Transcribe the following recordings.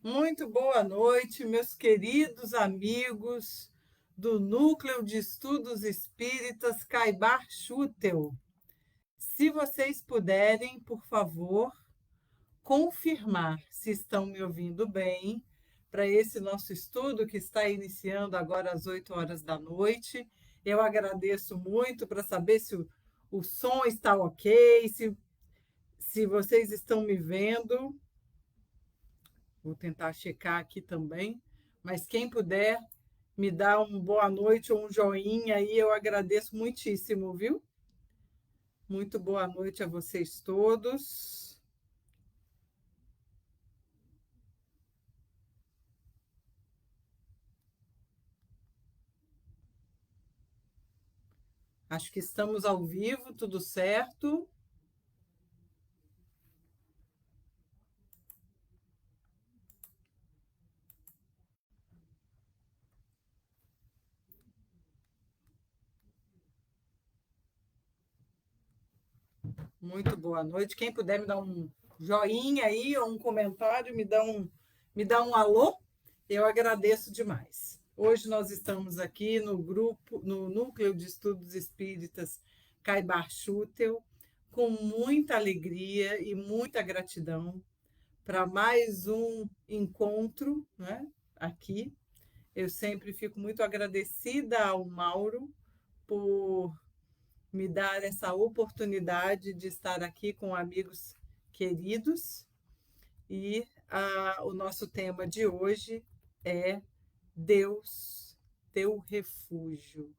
Muito boa noite, meus queridos amigos do Núcleo de Estudos Espíritas Caibar Schutel. Se vocês puderem, por favor, confirmar se estão me ouvindo bem para esse nosso estudo que está iniciando agora às 8 horas da noite. Eu agradeço muito para saber se o som está ok, se vocês estão me vendo. Vou tentar checar aqui também. Mas quem puder me dar uma boa noite ou um joinha aí, eu agradeço muitíssimo, viu? Muito boa noite a vocês todos. Acho que estamos ao vivo, tudo certo. Muito boa noite. Quem puder me dar um joinha aí ou um comentário, me dá um alô, eu agradeço demais. Hoje nós estamos aqui no grupo, no Núcleo de Estudos Espíritas Caibar Schutel, com muita alegria e muita gratidão para mais um encontro, né, aqui. Eu sempre fico muito agradecida ao Mauro por me dar essa oportunidade de estar aqui com amigos queridos. E o nosso tema de hoje é Deus, teu refúgio.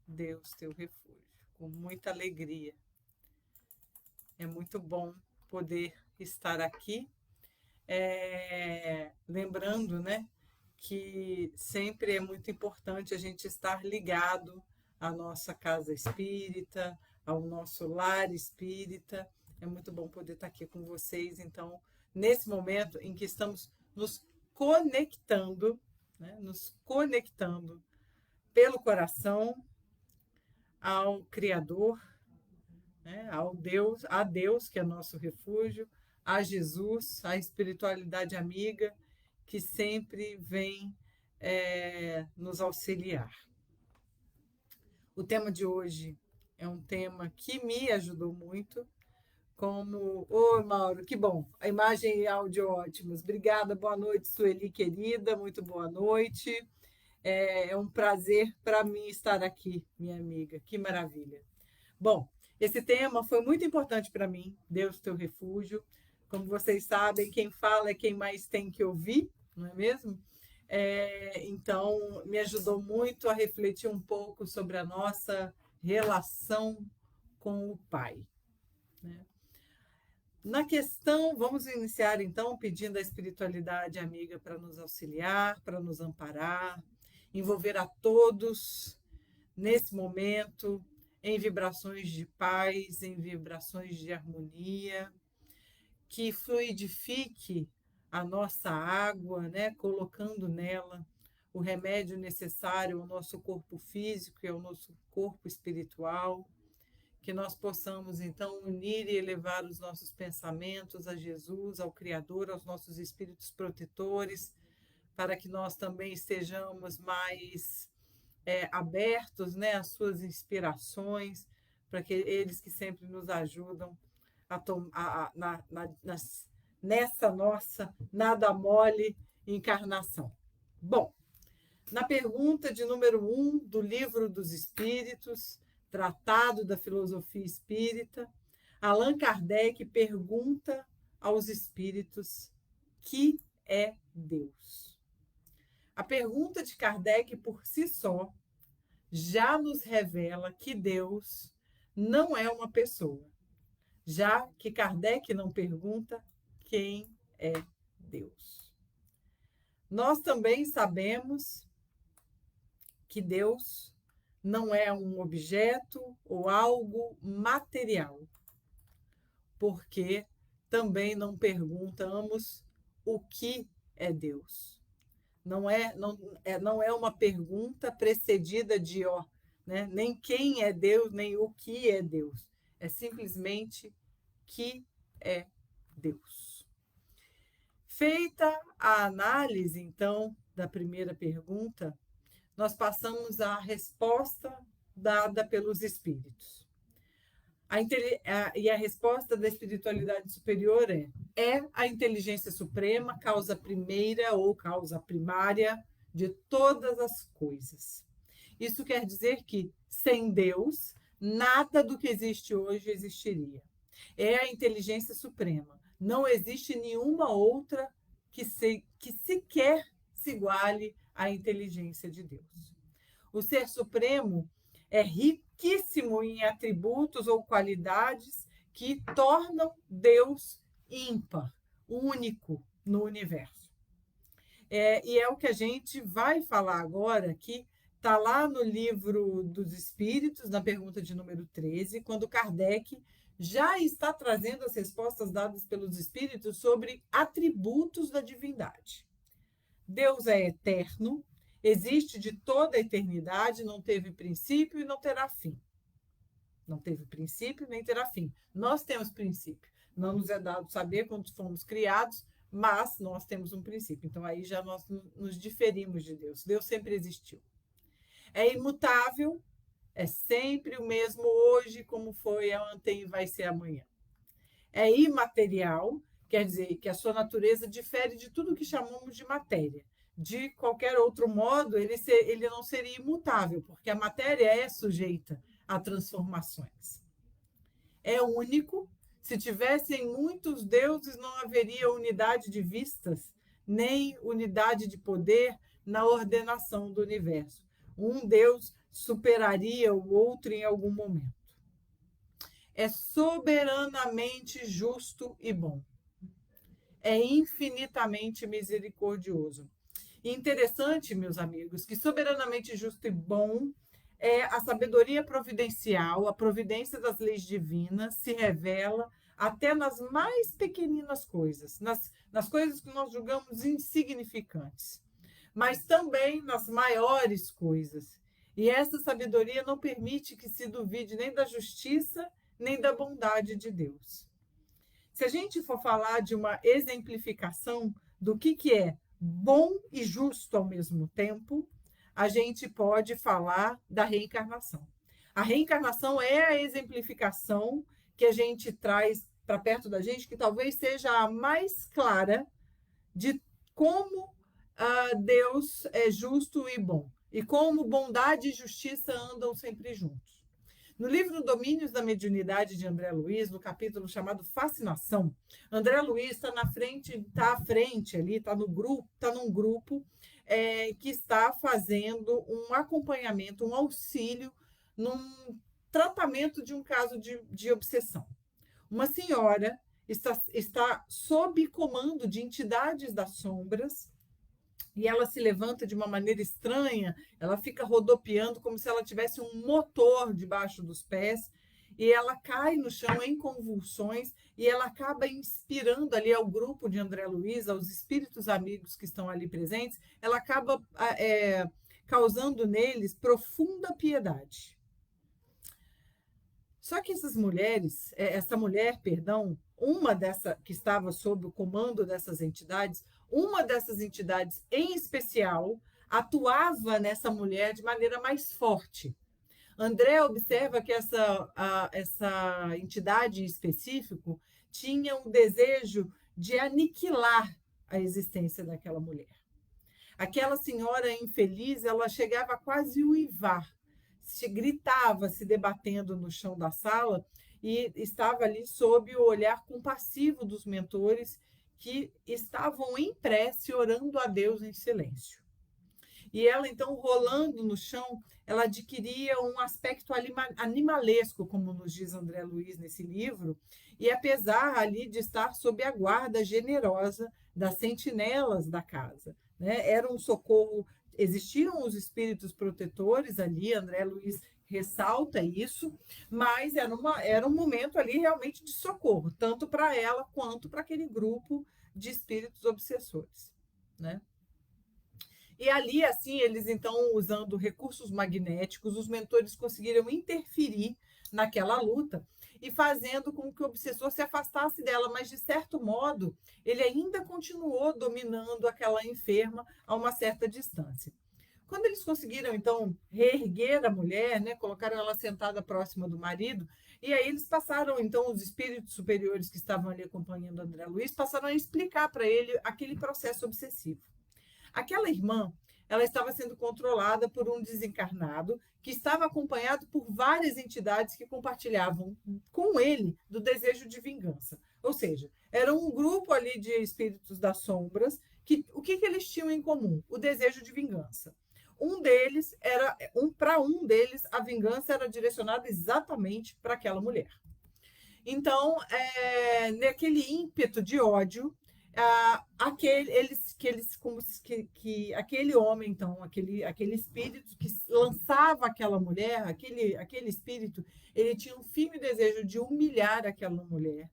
Deus, teu refúgio. Com muita alegria. É muito bom poder estar aqui. Lembrando, né, que sempre é muito importante a gente estar ligado à nossa casa espírita, ao nosso lar espírita. É muito bom poder estar aqui com vocês. Então, nesse momento em que estamos nos conectando, né, nos conectando pelo coração ao Criador, né, ao Deus, a Deus, que é nosso refúgio, a Jesus, a espiritualidade amiga, que sempre vem nos auxiliar. O tema de hoje é um tema que me ajudou muito, como... Ô, Mauro, que bom, a imagem e áudio ótimos. Obrigada, boa noite, Sueli, querida, muito boa noite. É um prazer para mim estar aqui, minha amiga, que maravilha. Bom, esse tema foi muito importante para mim, Deus teu refúgio. Como vocês sabem, quem fala é quem mais tem que ouvir, não é mesmo? Então, me ajudou muito a refletir um pouco sobre a nossa relação com o Pai. Né? Na questão, vamos iniciar então pedindo a espiritualidade amiga para nos auxiliar, para nos amparar, envolver a todos nesse momento em vibrações de paz, em vibrações de harmonia, que fluidifique a nossa água, né, colocando nela o remédio necessário ao nosso corpo físico e ao nosso corpo espiritual, que nós possamos então unir e elevar os nossos pensamentos a Jesus, ao Criador, aos nossos espíritos protetores, para que nós também estejamos mais abertos, né, às suas inspirações, para que eles que sempre nos ajudam nessa nossa nada mole encarnação. Bom, na pergunta de número 1 do Livro dos Espíritos, Tratado da Filosofia Espírita, Allan Kardec pergunta aos espíritos: que é Deus? A pergunta de Kardec por si só já nos revela que Deus não é uma pessoa, já que Kardec não pergunta quem é Deus. Nós também sabemos que Deus não é um objeto ou algo material, porque também não perguntamos o que é Deus. Não é uma pergunta precedida de né? Nem quem é Deus, nem o que é Deus. É simplesmente que é Deus. Feita a análise, então, da primeira pergunta, nós passamos à resposta dada pelos espíritos. E a resposta da espiritualidade superior é a inteligência suprema, causa primeira ou causa primária de todas as coisas. Isso quer dizer que, sem Deus, nada do que existe hoje existiria. É a inteligência suprema. Não existe nenhuma outra que sequer se iguale à inteligência de Deus. O Ser Supremo é riquíssimo em atributos ou qualidades que tornam Deus ímpar, único no universo. E é o que a gente vai falar agora, que está lá no Livro dos Espíritos, na pergunta de número 13, quando Kardec já está trazendo as respostas dadas pelos espíritos sobre atributos da divindade. Deus é eterno, existe de toda a eternidade, não teve princípio e não terá fim. Não teve princípio nem terá fim. Nós temos princípio. Não nos é dado saber quando fomos criados, mas nós temos um princípio. Então aí já nós nos diferimos de Deus. Deus sempre existiu. É imutável, é sempre o mesmo hoje, como foi ontem e vai ser amanhã. É imaterial, quer dizer que a sua natureza difere de tudo que chamamos de matéria. De qualquer outro modo, ele não seria imutável, porque a matéria é sujeita a transformações. É único. Se tivessem muitos deuses, não haveria unidade de vistas, nem unidade de poder na ordenação do universo. Um Deus superaria o outro em algum momento. É soberanamente justo e bom. É infinitamente misericordioso. E interessante, meus amigos, que soberanamente justo e bom é a sabedoria providencial, a providência das leis divinas se revela até nas mais pequeninas coisas, nas coisas que nós julgamos insignificantes, mas também nas maiores coisas. E essa sabedoria não permite que se duvide nem da justiça, nem da bondade de Deus. Se a gente for falar de uma exemplificação do que é bom e justo ao mesmo tempo, a gente pode falar da reencarnação. A reencarnação é a exemplificação que a gente traz para perto da gente, que talvez seja a mais clara de como Deus é justo e bom, e como bondade e justiça andam sempre juntos. No livro Domínios da Mediunidade de André Luiz, no capítulo chamado Fascinação, André Luiz está à frente ali, está num grupo que está fazendo um acompanhamento, um auxílio num tratamento de um caso de obsessão. Uma senhora está sob comando de entidades das sombras, e ela se levanta de uma maneira estranha, ela fica rodopiando como se ela tivesse um motor debaixo dos pés, e ela cai no chão em convulsões, e ela acaba inspirando ali ao grupo de André Luiz, aos espíritos amigos que estão ali presentes, ela acaba causando neles profunda piedade. Só que essa mulher, que estava sob o comando dessas entidades, uma dessas entidades em especial atuava nessa mulher de maneira mais forte. André observa que essa entidade em específico tinha um desejo de aniquilar a existência daquela mulher. Aquela senhora infeliz, ela chegava a quase uivar, gritava, se debatendo no chão da sala, e estava ali sob o olhar compassivo dos mentores que estavam em prece, orando a Deus em silêncio. E ela, então, rolando no chão, ela adquiria um aspecto animalesco, como nos diz André Luiz nesse livro, e apesar ali de estar sob a guarda generosa das sentinelas da casa, né? Era um socorro, existiam os espíritos protetores ali, André Luiz ressalta isso, mas era um momento ali realmente de socorro, tanto para ela quanto para aquele grupo de espíritos obsessores, né? E ali, assim, eles então, usando recursos magnéticos, os mentores conseguiram interferir naquela luta. e fazendo com que o obsessor se afastasse dela, mas de certo modo ele ainda continuou dominando aquela enferma a uma certa distância. Quando eles conseguiram, então, reerguer a mulher, né, colocaram ela sentada próxima do marido, e aí eles passaram, então, os espíritos superiores que estavam ali acompanhando André Luiz, passaram a explicar para ele aquele processo obsessivo. Aquela irmã, ela estava sendo controlada por um desencarnado que estava acompanhado por várias entidades que compartilhavam com ele do desejo de vingança. Ou seja, era um grupo ali de espíritos das sombras que o que eles tinham em comum? O desejo de vingança. Para um deles, a vingança era direcionada exatamente para aquela mulher. Então, naquele ímpeto de ódio, aquele homem, então, aquele espírito que lançava aquela mulher, aquele espírito, ele tinha um firme desejo de humilhar aquela mulher.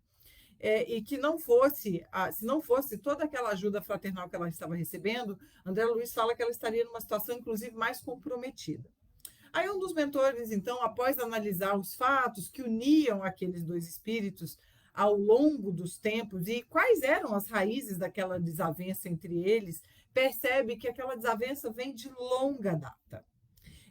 E que não fosse, se não fosse toda aquela ajuda fraternal que ela estava recebendo, André Luiz fala que ela estaria numa situação, inclusive, mais comprometida. Aí um dos mentores, então, após analisar os fatos que uniam aqueles dois espíritos ao longo dos tempos e quais eram as raízes daquela desavença entre eles, percebe que aquela desavença vem de longa data.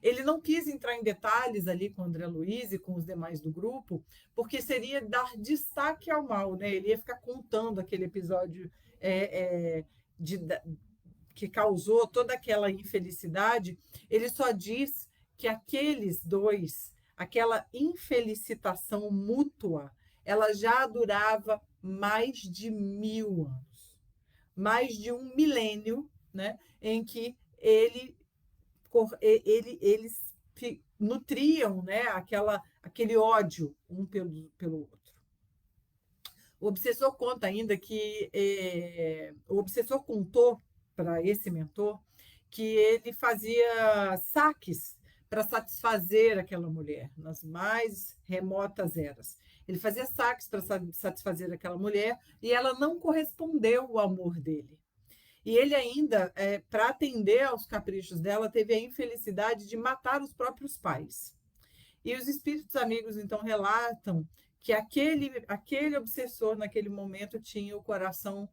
Ele não quis entrar em detalhes ali com o André Luiz e com os demais do grupo, porque seria dar destaque ao mal, né? Ele ia ficar contando aquele episódio que causou toda aquela infelicidade. Ele só diz que aqueles dois, aquela infelicitação mútua, ela já durava mais de 1000 anos, mais de um milênio, né? Em que eles nutriam, né, aquele ódio um pelo outro. O obsessor conta ainda que o obsessor contou para esse mentor que ele fazia saques para satisfazer aquela mulher nas mais remotas eras. Ele fazia saques para satisfazer aquela mulher e ela não correspondeu ao amor dele. E ele ainda, para atender aos caprichos dela, teve a infelicidade de matar os próprios pais. E os espíritos amigos, então, relatam que aquele obsessor, naquele momento, tinha o coração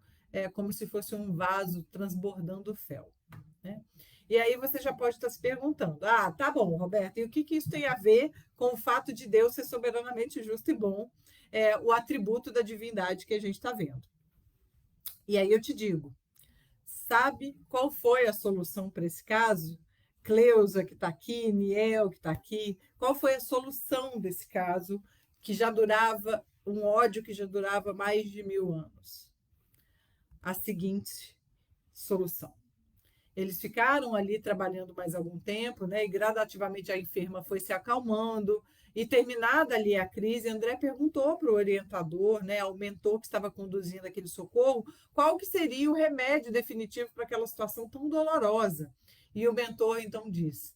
como se fosse um vaso transbordando fel. Né? E aí você já pode estar se perguntando, tá bom, Roberto, e o que isso tem a ver com o fato de Deus ser soberanamente justo e bom, o atributo da divindade que a gente está vendo? E aí eu te digo, sabe qual foi a solução para esse caso? Cleusa, que está aqui, Niel, que está aqui, qual foi a solução desse caso, que já durava, um ódio que já durava mais de 1000 anos? A seguinte solução. Eles ficaram ali trabalhando mais algum tempo, né? E gradativamente a enferma foi se acalmando. E terminada ali a crise, André perguntou para o orientador, né, ao mentor que estava conduzindo aquele socorro, qual que seria o remédio definitivo para aquela situação tão dolorosa. E o mentor então diz: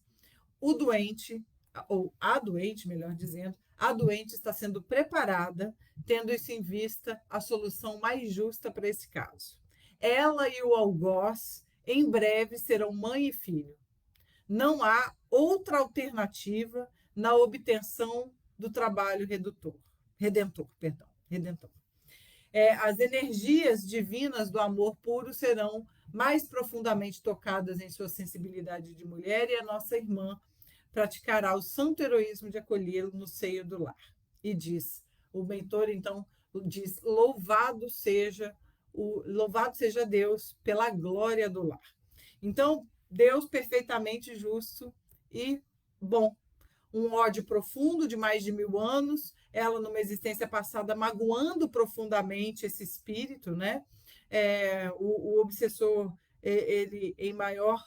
o doente, ou a doente, melhor dizendo, a doente está sendo preparada, tendo isso em vista a solução mais justa para esse caso. Ela e o algoz em breve serão mãe e filho. Não há outra alternativa na obtenção do trabalho redentor. As energias divinas do amor puro serão mais profundamente tocadas em sua sensibilidade de mulher e a nossa irmã praticará o santo heroísmo de acolhê-lo no seio do lar. E diz, o mentor então diz, louvado seja Deus pela glória do lar. Então, Deus perfeitamente justo e bom. Um ódio profundo de mais de 1000 anos, ela numa existência passada magoando profundamente esse espírito, né? O obsessor, ele em maior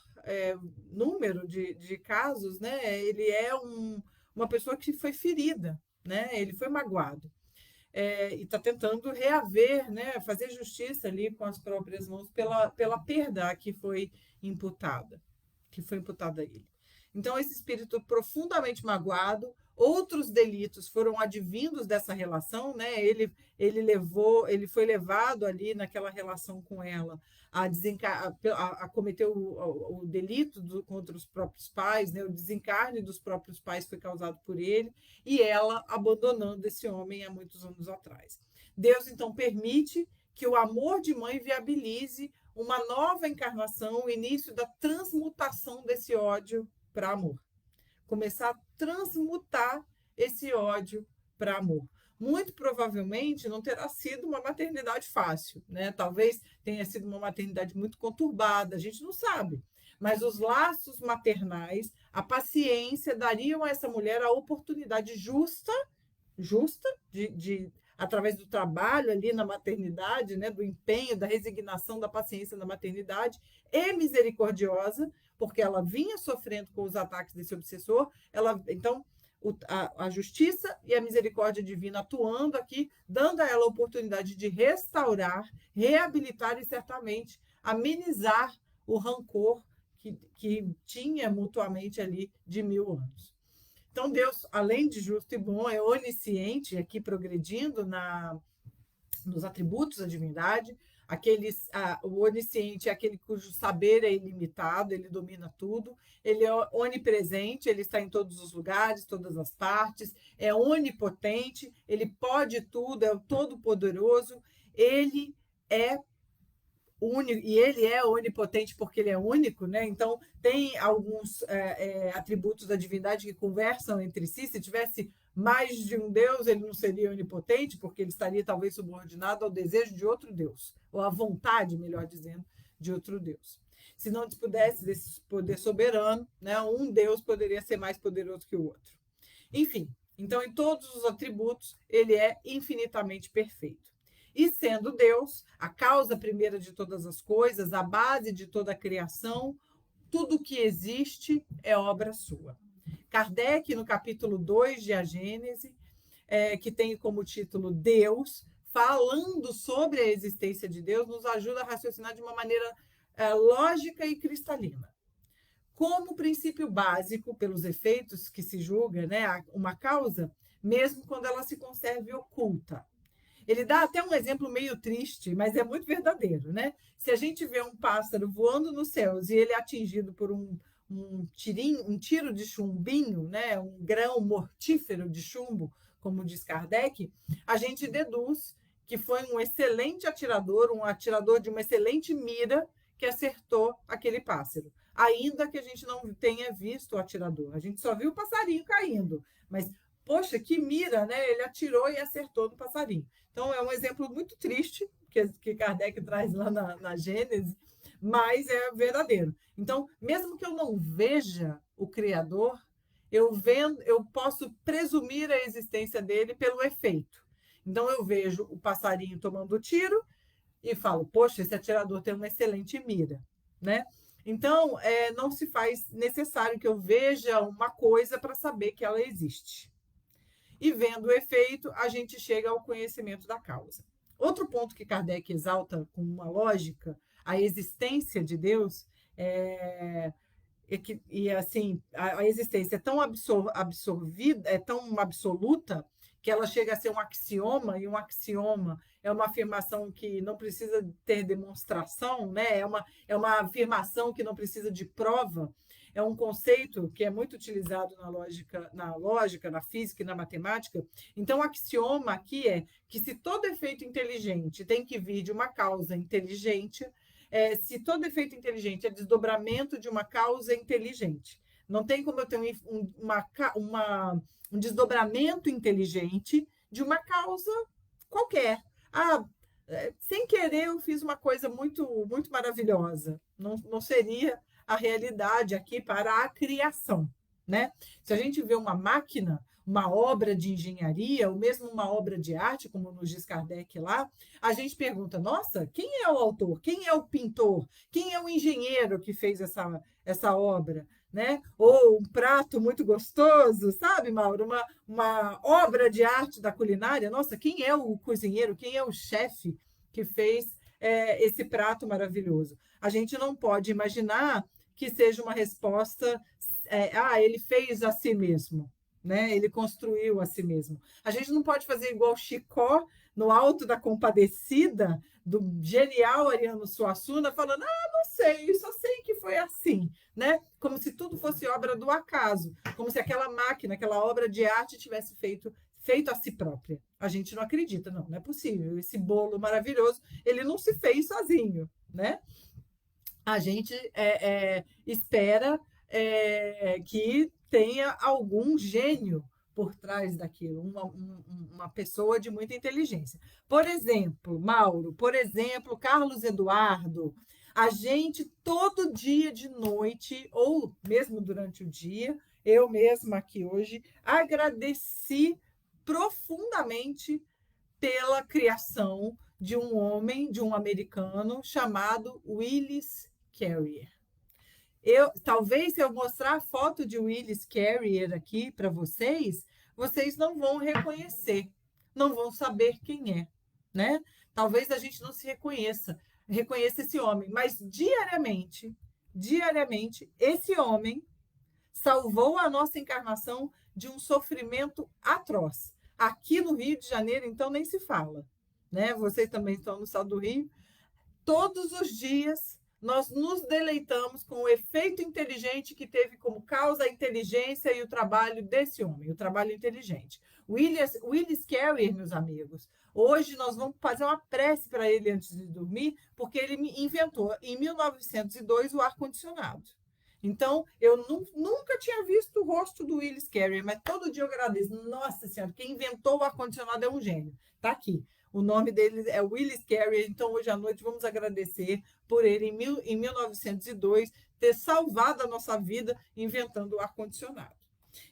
número de casos, né? Ele é uma pessoa que foi ferida, né? Ele foi magoado. E está tentando reaver, né? Fazer justiça ali com as próprias mãos pela perda que foi imputada a ele. Então, esse espírito profundamente magoado outros delitos foram advindos dessa relação, né? Ele foi levado ali naquela relação com ela a cometer o delito contra os próprios pais, né? O desencarne dos próprios pais foi causado por ele, e ela abandonando esse homem há muitos anos atrás. Deus, então, permite que o amor de mãe viabilize uma nova encarnação, o início da transmutação desse ódio para amor. Começar a transmutar esse ódio para amor. Muito provavelmente não terá sido uma maternidade fácil, né? Talvez tenha sido uma maternidade muito conturbada, a gente não sabe. Mas os laços maternais, a paciência dariam a essa mulher a oportunidade justa de através do trabalho ali na maternidade, né, do empenho, da resignação, da paciência na maternidade, e misericordiosa, porque ela vinha sofrendo com os ataques desse obsessor. Então, a justiça e a misericórdia divina atuando aqui, dando a ela a oportunidade de restaurar, reabilitar e certamente amenizar o rancor que tinha mutuamente ali de 1000 anos. Então, Deus, além de justo e bom, é onisciente, aqui progredindo nos atributos da divindade. O onisciente é aquele cujo saber é ilimitado, ele domina tudo. Ele é onipresente, ele está em todos os lugares, todas as partes. É onipotente, ele pode tudo, é o todo-poderoso. Ele é único, e ele é onipotente porque ele é único, né? Então tem alguns atributos da divindade que conversam entre si. Se tivesse mais de um Deus, ele não seria onipotente, porque ele estaria talvez subordinado ao desejo de outro Deus, ou à vontade, melhor dizendo, de outro Deus. Se não pudesse desse poder soberano, né, um Deus poderia ser mais poderoso que o outro. Enfim, então em todos os atributos ele é infinitamente perfeito. E sendo Deus, a causa primeira de todas as coisas, a base de toda a criação, tudo que existe é obra sua. Kardec, no capítulo 2 de A Gênese, que tem como título Deus, falando sobre a existência de Deus, nos ajuda a raciocinar de uma maneira lógica e cristalina. Como princípio básico, pelos efeitos que se julga, né, uma causa, mesmo quando ela se conserve oculta. Ele dá até um exemplo meio triste, mas é muito verdadeiro, né? Se a gente vê um pássaro voando nos céus e ele é atingido por um tiro de chumbinho, né? Um grão mortífero de chumbo, como diz Kardec, a gente deduz que foi um excelente atirador, um atirador de uma excelente mira que acertou aquele pássaro. Ainda que a gente não tenha visto o atirador. A gente só viu o passarinho caindo, mas poxa, que mira, né? Ele atirou e acertou no passarinho. Então, é um exemplo muito triste que Kardec traz lá na Gênese, mas é verdadeiro. Então, mesmo que eu não veja o Criador, eu posso presumir a existência dele pelo efeito. Então, eu vejo o passarinho tomando o tiro e falo, poxa, esse atirador tem uma excelente mira, né? Então, não se faz necessário que eu veja uma coisa para saber que ela existe. E vendo o efeito, a gente chega ao conhecimento da causa. Outro ponto que Kardec exalta com uma lógica, a existência de Deus, assim, a existência é tão absorvida, é tão absoluta, que ela chega a ser um axioma, e um axioma é uma afirmação que não precisa ter demonstração, né? É uma afirmação que não precisa de prova. É um conceito que é muito utilizado na lógica, na física e na matemática. Então, o axioma aqui é que se todo efeito inteligente tem que vir de uma causa inteligente, se todo efeito inteligente é desdobramento de uma causa inteligente. Não tem como eu ter um desdobramento inteligente de uma causa qualquer. Sem querer eu fiz uma coisa muito, muito maravilhosa. Não seria a realidade aqui para a criação, né? Se a gente vê uma máquina, uma obra de engenharia, ou mesmo uma obra de arte, como nos diz Kardec lá, a gente pergunta, nossa, quem é o autor? Quem é o pintor? Quem é o engenheiro que fez essa obra? Né? Ou um prato muito gostoso, sabe, Mauro? Uma obra de arte da culinária. Nossa, quem é o cozinheiro? Quem é o chefe que fez esse prato maravilhoso? A gente não pode imaginar que seja uma resposta, ele fez a si mesmo. né? Ele construiu a si mesmo. A gente não pode fazer igual Chicó no Alto da Compadecida, do genial Ariano Suassuna, falando: ah, não sei, só sei que foi assim, né? Como se tudo fosse obra do acaso, como se aquela máquina, aquela obra de arte tivesse feito a si própria. A gente não acredita, não é possível. Esse bolo maravilhoso, ele não se fez sozinho, né? A gente espera que tenha algum gênio por trás daquilo, uma pessoa de muita inteligência. Por exemplo, Mauro, por exemplo, Carlos Eduardo, a gente todo dia de noite, ou mesmo durante o dia, eu mesma aqui hoje, agradeci profundamente pela criação de um homem, de um americano chamado Willis Carrier. Talvez se eu mostrar a foto de Willis Carrier aqui para vocês, vocês não vão reconhecer, não vão saber quem é, né? Talvez a gente não se reconheça esse homem, mas diariamente, esse homem salvou a nossa encarnação de um sofrimento atroz. Aqui no Rio de Janeiro, então, nem se fala, né? Vocês também estão no estado do Rio. Todos os dias nós nos deleitamos com o efeito inteligente que teve como causa a inteligência e o trabalho desse homem, o trabalho inteligente. Willis Carrier, meus amigos, hoje nós vamos fazer uma prece para ele antes de dormir, porque ele inventou, em 1902, o ar-condicionado. Então, eu nunca tinha visto o rosto do Willis Carrier, mas todo dia eu agradeço. Nossa Senhora, quem inventou o ar-condicionado é um gênio. Está aqui. O nome dele é Willis Carrier, então hoje à noite vamos agradecer por ele, em 1902, ter salvado a nossa vida inventando o ar-condicionado.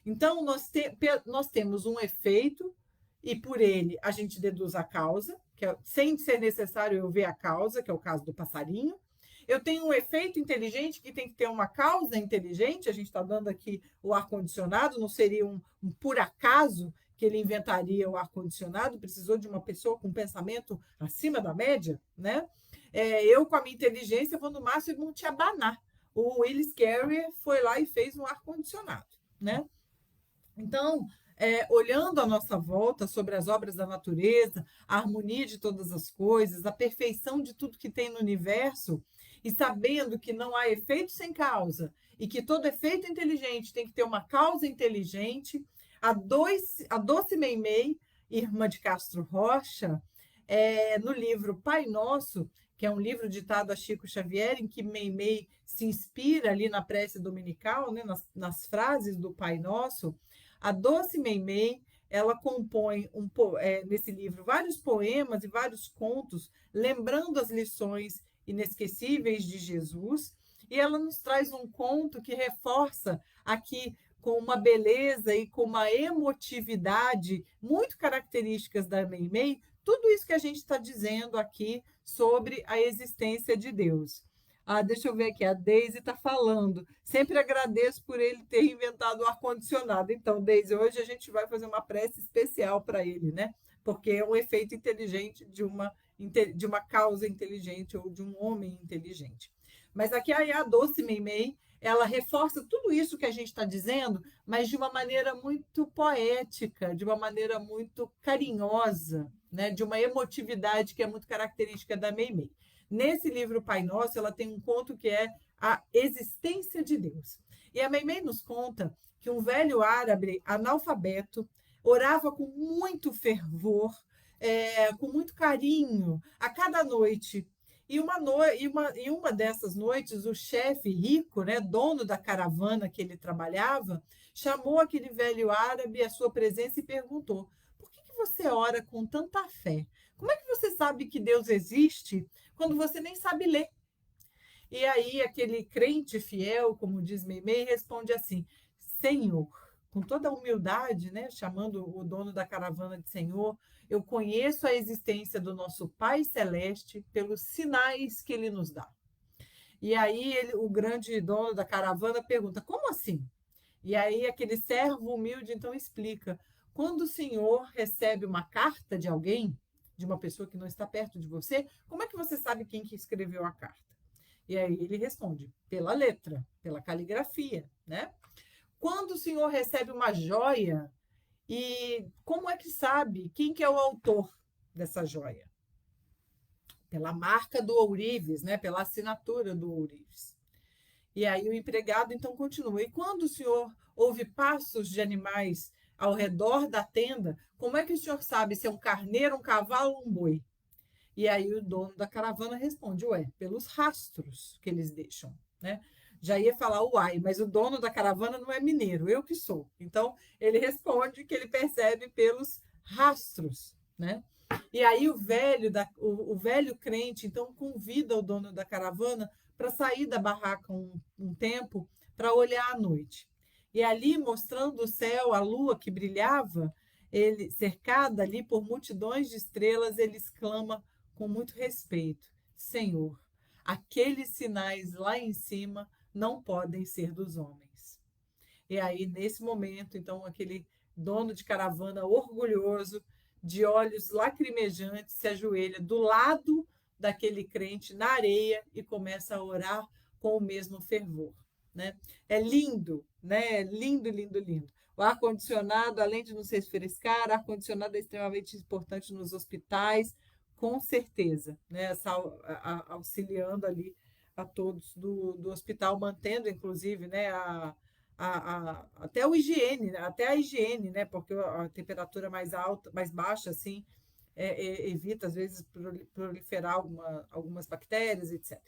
Então, nós temos um efeito, e por ele a gente deduz a causa, sem ser necessário eu ver a causa, que é o caso do passarinho. Eu tenho um efeito inteligente que tem que ter uma causa inteligente, a gente está dando aqui o ar-condicionado, não seria um por acaso que ele inventaria o ar-condicionado, precisou de uma pessoa com pensamento acima da média, né? Eu, com a minha inteligência, vou no máximo te abanar. O Willis Carrier foi lá e fez um ar-condicionado, né? Então, olhando à nossa volta sobre as obras da natureza, a harmonia de todas as coisas, a perfeição de tudo que tem no universo, e sabendo que não há efeito sem causa, e que todo efeito inteligente tem que ter uma causa inteligente, a Doce Meimei, irmã de Castro Rocha, no livro Pai Nosso, que é um livro ditado a Chico Xavier, em que Meimei se inspira ali na prece dominical, né, nas frases do Pai Nosso, a Doce Meimei, ela compõe nesse livro vários poemas e vários contos, lembrando as lições inesquecíveis de Jesus, e ela nos traz um conto que reforça aqui com uma beleza e com uma emotividade muito características da Meimei, tudo isso que a gente está dizendo aqui sobre a existência de Deus. Deixa eu ver aqui, a Deise está falando. Sempre agradeço por ele ter inventado o ar-condicionado. Então, Deise, hoje a gente vai fazer uma prece especial para ele, né? Porque é um efeito inteligente de uma causa inteligente ou de um homem inteligente. Mas aqui a Doce Meimei, ela reforça tudo isso que a gente está dizendo, mas de uma maneira muito poética, de uma maneira muito carinhosa, né? De uma emotividade que é muito característica da Meimei. Nesse livro Pai Nosso, ela tem um conto que é a existência de Deus. E a Meimei nos conta que um velho árabe analfabeto orava com muito fervor, com muito carinho, a cada noite. E uma dessas noites, o chefe rico, né, dono da caravana que ele trabalhava, chamou aquele velho árabe à sua presença e perguntou: por que você ora com tanta fé? Como é que você sabe que Deus existe quando você nem sabe ler? E aí aquele crente fiel, como diz Meimei, responde assim: Senhor, com toda a humildade, né, chamando o dono da caravana de Senhor, eu conheço a existência do nosso Pai Celeste pelos sinais que ele nos dá. E aí o grande dono da caravana pergunta: como assim? E aí aquele servo humilde então explica: quando o Senhor recebe uma carta de alguém, de uma pessoa que não está perto de você, como é que você sabe quem que escreveu a carta? E aí ele responde: pela letra, pela caligrafia, né? Quando o senhor recebe uma joia, e como é que sabe quem que é o autor dessa joia? Pela marca do ourives, né? Pela assinatura do ourives. E aí o empregado então continua. E quando o senhor ouve passos de animais ao redor da tenda, como é que o senhor sabe se é um carneiro, um cavalo ou um boi? E aí o dono da caravana responde, ué, pelos rastros que eles deixam, né? Já ia falar, uai, mas o dono da caravana não é mineiro, eu que sou. Então, ele responde que ele percebe pelos rastros, né? E aí o velho crente, então, convida o dono da caravana para sair da barraca um tempo para olhar à noite. E ali, mostrando o céu, a lua que brilhava, ele cercada ali por multidões de estrelas, ele exclama com muito respeito: Senhor, aqueles sinais lá em cima não podem ser dos homens. E aí, nesse momento, então, aquele dono de caravana orgulhoso, de olhos lacrimejantes, se ajoelha do lado daquele crente na areia e começa a orar com o mesmo fervor. Né? É lindo, né? É lindo, lindo, lindo. O ar-condicionado, além de nos refrescar, ar-condicionado é extremamente importante nos hospitais, com certeza, né? Auxiliando ali a todos do hospital, mantendo, inclusive, né, até o higiene, até a higiene, né? Porque a temperatura mais alta, mais baixa, assim, evita, às vezes, proliferar algumas bactérias, etc.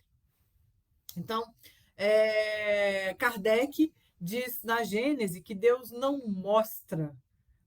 Então, Kardec diz na Gênese que Deus não mostra,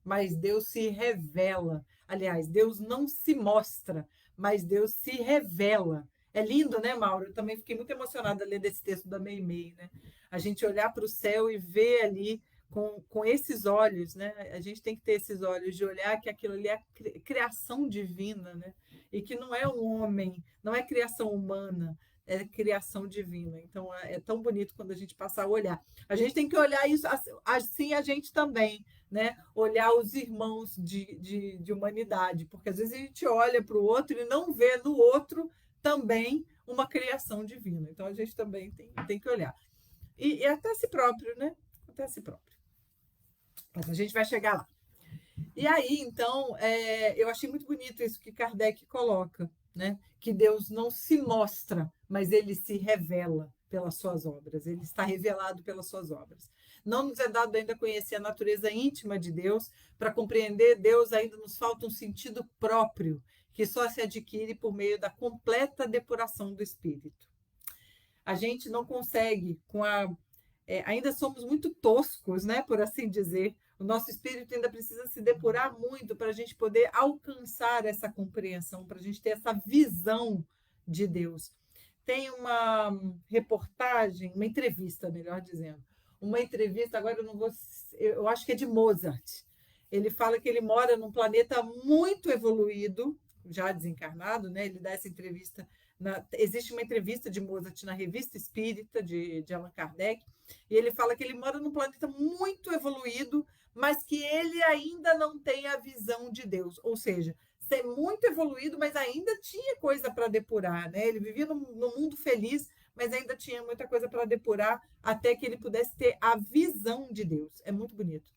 mas Deus se revela. Aliás, Deus não se mostra, mas Deus se revela. É lindo, né, Mauro? Eu também fiquei muito emocionada lendo esse texto da Meimei, né? A gente olhar para o céu e ver ali com esses olhos, né? A gente tem que ter esses olhos de olhar que aquilo ali é criação divina, né? E que não é um homem, não é criação humana, é criação divina. Então é tão bonito quando a gente passa a olhar. A gente tem que olhar isso assim a gente também, né? Olhar os irmãos de humanidade, porque às vezes a gente olha para o outro e não vê no outro também uma criação divina. Então a gente também tem que olhar. E até si próprio, né? Até si próprio. Mas a gente vai chegar lá. E aí, então, eu achei muito bonito isso que Kardec coloca, né? Que Deus não se mostra, mas ele se revela pelas suas obras, ele está revelado pelas suas obras. Não nos é dado ainda conhecer a natureza íntima de Deus, para compreender Deus ainda nos falta um sentido próprio, que só se adquire por meio da completa depuração do espírito. A gente não consegue, ainda somos muito toscos, né, por assim dizer. O nosso espírito ainda precisa se depurar muito para a gente poder alcançar essa compreensão, para a gente ter essa visão de Deus. Tem uma reportagem, uma entrevista, melhor dizendo, uma entrevista, agora eu não vou, eu acho que é de Mozart. Ele fala que ele mora num planeta muito evoluído, já desencarnado, né? Ele dá essa entrevista. Existe uma entrevista de Mozart na Revista Espírita de Allan Kardec, e ele fala que ele mora num planeta muito evoluído, mas que ele ainda não tem a visão de Deus. Ou seja, ser muito evoluído, mas ainda tinha coisa para depurar, né? Ele vivia num mundo feliz, mas ainda tinha muita coisa para depurar até que ele pudesse ter a visão de Deus. É muito bonito.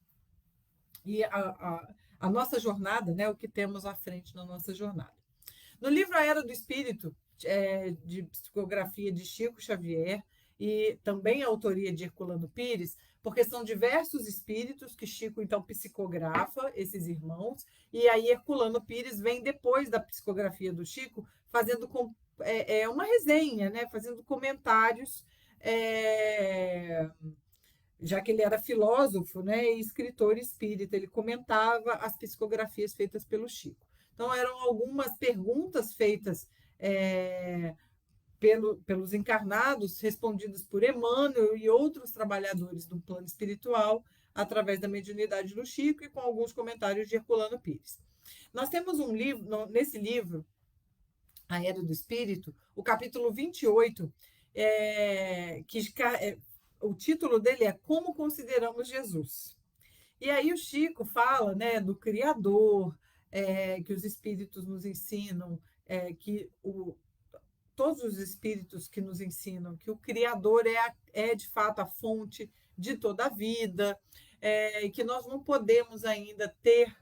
E a nossa jornada, né? O que temos à frente na nossa jornada. No livro A Era do Espírito, de psicografia de Chico Xavier, e também a autoria de Herculano Pires, porque são diversos espíritos que Chico, então, psicografa, esses irmãos, e aí Herculano Pires vem depois da psicografia do Chico, fazendo uma resenha, né? Fazendo comentários, já que ele era filósofo, né, e escritor espírita, ele comentava as psicografias feitas pelo Chico. Então, eram algumas perguntas feitas pelos encarnados, respondidas por Emmanuel e outros trabalhadores do plano espiritual, através da mediunidade do Chico e com alguns comentários de Herculano Pires. Nós temos um livro, nesse livro, A Era do Espírito, o capítulo 28, o título dele é Como Consideramos Jesus. E aí o Chico fala, né, do Criador, que os espíritos nos ensinam, todos os espíritos que nos ensinam que o Criador é de fato a fonte de toda a vida, que nós não podemos ainda ter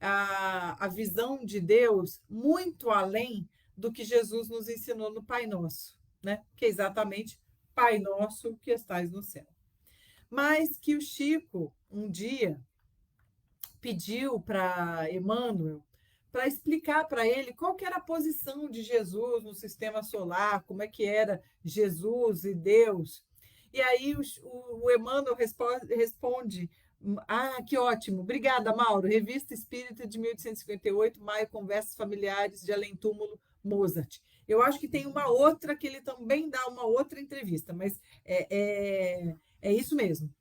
a visão de Deus muito além do que Jesus nos ensinou no Pai Nosso, né? Que é exatamente Pai Nosso que estais no céu. Mas que o Chico, um dia, pediu para Emmanuel para explicar para ele qual que era a posição de Jesus no sistema solar, como é que era Jesus e Deus. E aí o Emmanuel responde: ah, que ótimo, obrigada, Mauro. Revista Espírita de 1858, Maio, Conversas Familiares de Além Túmulo, Mozart. Eu acho que tem uma outra que ele também dá uma outra entrevista, mas é isso mesmo.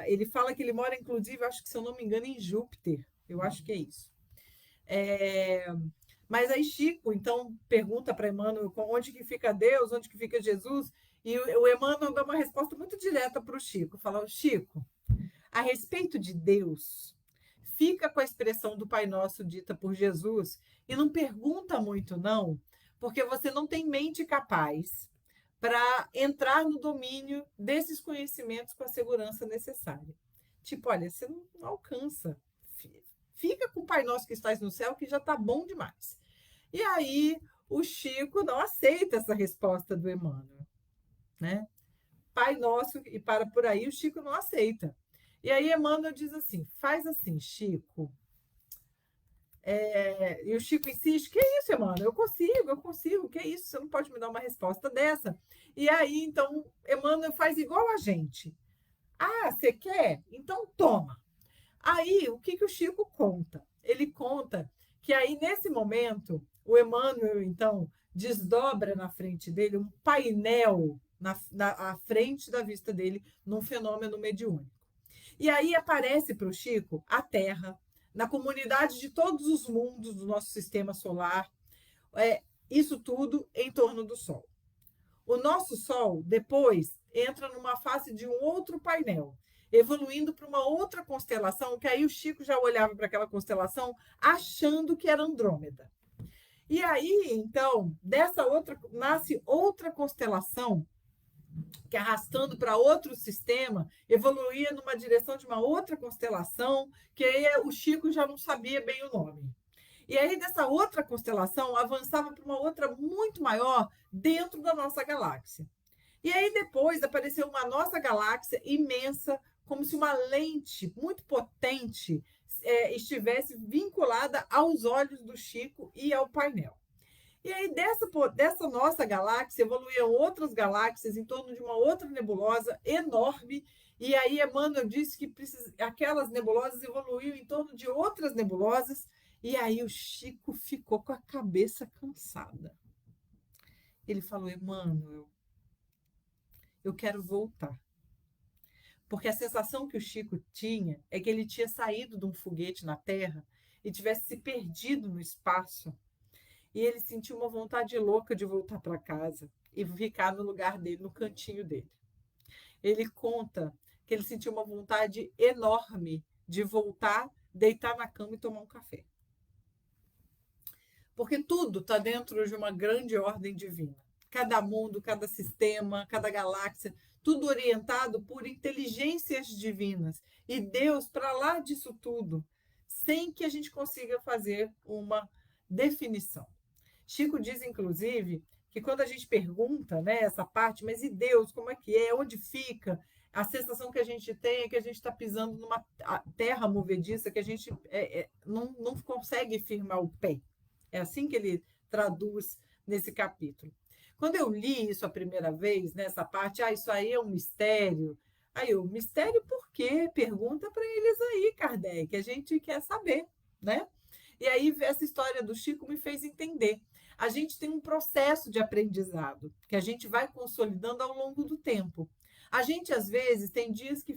Ele fala que ele mora, inclusive, acho que, se eu não me engano, em Júpiter. Eu acho que é isso. Mas aí Chico, então, pergunta para Emmanuel onde que fica Deus, onde que fica Jesus, e o Emmanuel dá uma resposta muito direta para o Chico. Fala: Chico, a respeito de Deus, fica com a expressão do Pai Nosso dita por Jesus e não pergunta muito, não, porque você não tem mente capaz para entrar no domínio desses conhecimentos com a segurança necessária. Tipo, olha, você não alcança. Fica com o Pai Nosso que estás no céu, que já está bom demais. E aí o Chico não aceita essa resposta do Emmanuel, né? Pai Nosso e para por aí, o Chico não aceita. E aí Emmanuel diz assim: faz assim, Chico. E o Chico insiste: que isso, Emmanuel? Eu consigo, que isso? Você não pode me dar uma resposta dessa? E aí, então, Emmanuel faz igual a gente. Ah, você quer? Então toma. Aí, o que o Chico conta? Ele conta que aí, nesse momento, o Emmanuel, então, desdobra na frente dele um painel à frente da vista dele, num fenômeno mediúnico. E aí aparece para o Chico a Terra, na comunidade de todos os mundos do nosso sistema solar, isso tudo em torno do Sol. O nosso Sol, depois, entra numa fase de um outro painel, evoluindo para uma outra constelação, que aí o Chico já olhava para aquela constelação achando que era Andrômeda. E aí, então, dessa outra, nasce outra constelação, que arrastando para outro sistema, evoluía numa direção de uma outra constelação, que aí o Chico já não sabia bem o nome. E aí, dessa outra constelação, avançava para uma outra muito maior dentro da nossa galáxia. E aí, depois, apareceu uma nossa galáxia imensa, como se uma lente muito potente estivesse vinculada aos olhos do Chico e ao painel. E aí, dessa nossa galáxia, evoluíam outras galáxias em torno de uma outra nebulosa enorme. E aí, Emmanuel disse que aquelas nebulosas evoluíam em torno de outras nebulosas. E aí, o Chico ficou com a cabeça cansada. Ele falou: Emmanuel, eu quero voltar. Porque a sensação que o Chico tinha é que ele tinha saído de um foguete na Terra e tivesse se perdido no espaço. E ele sentiu uma vontade louca de voltar para casa e ficar no lugar dele, no cantinho dele. Ele conta que ele sentiu uma vontade enorme de voltar, deitar na cama e tomar um café. Porque tudo está dentro de uma grande ordem divina. Cada mundo, cada sistema, cada galáxia, tudo orientado por inteligências divinas. E Deus, para lá disso tudo, sem que a gente consiga fazer uma definição. Chico diz, inclusive, que quando a gente pergunta, né, essa parte, mas e Deus, como é que é, onde fica? A sensação que a gente tem é que a gente está pisando numa terra movediça, que a gente não consegue firmar o pé. É assim que ele traduz nesse capítulo. Quando eu li isso a primeira vez, nessa parte, isso aí é um mistério. Aí mistério por quê? Pergunta para eles aí, Kardec, a gente quer saber, né? E aí essa história do Chico me fez entender. A gente tem um processo de aprendizado que a gente vai consolidando ao longo do tempo. A gente, às vezes, tem dias que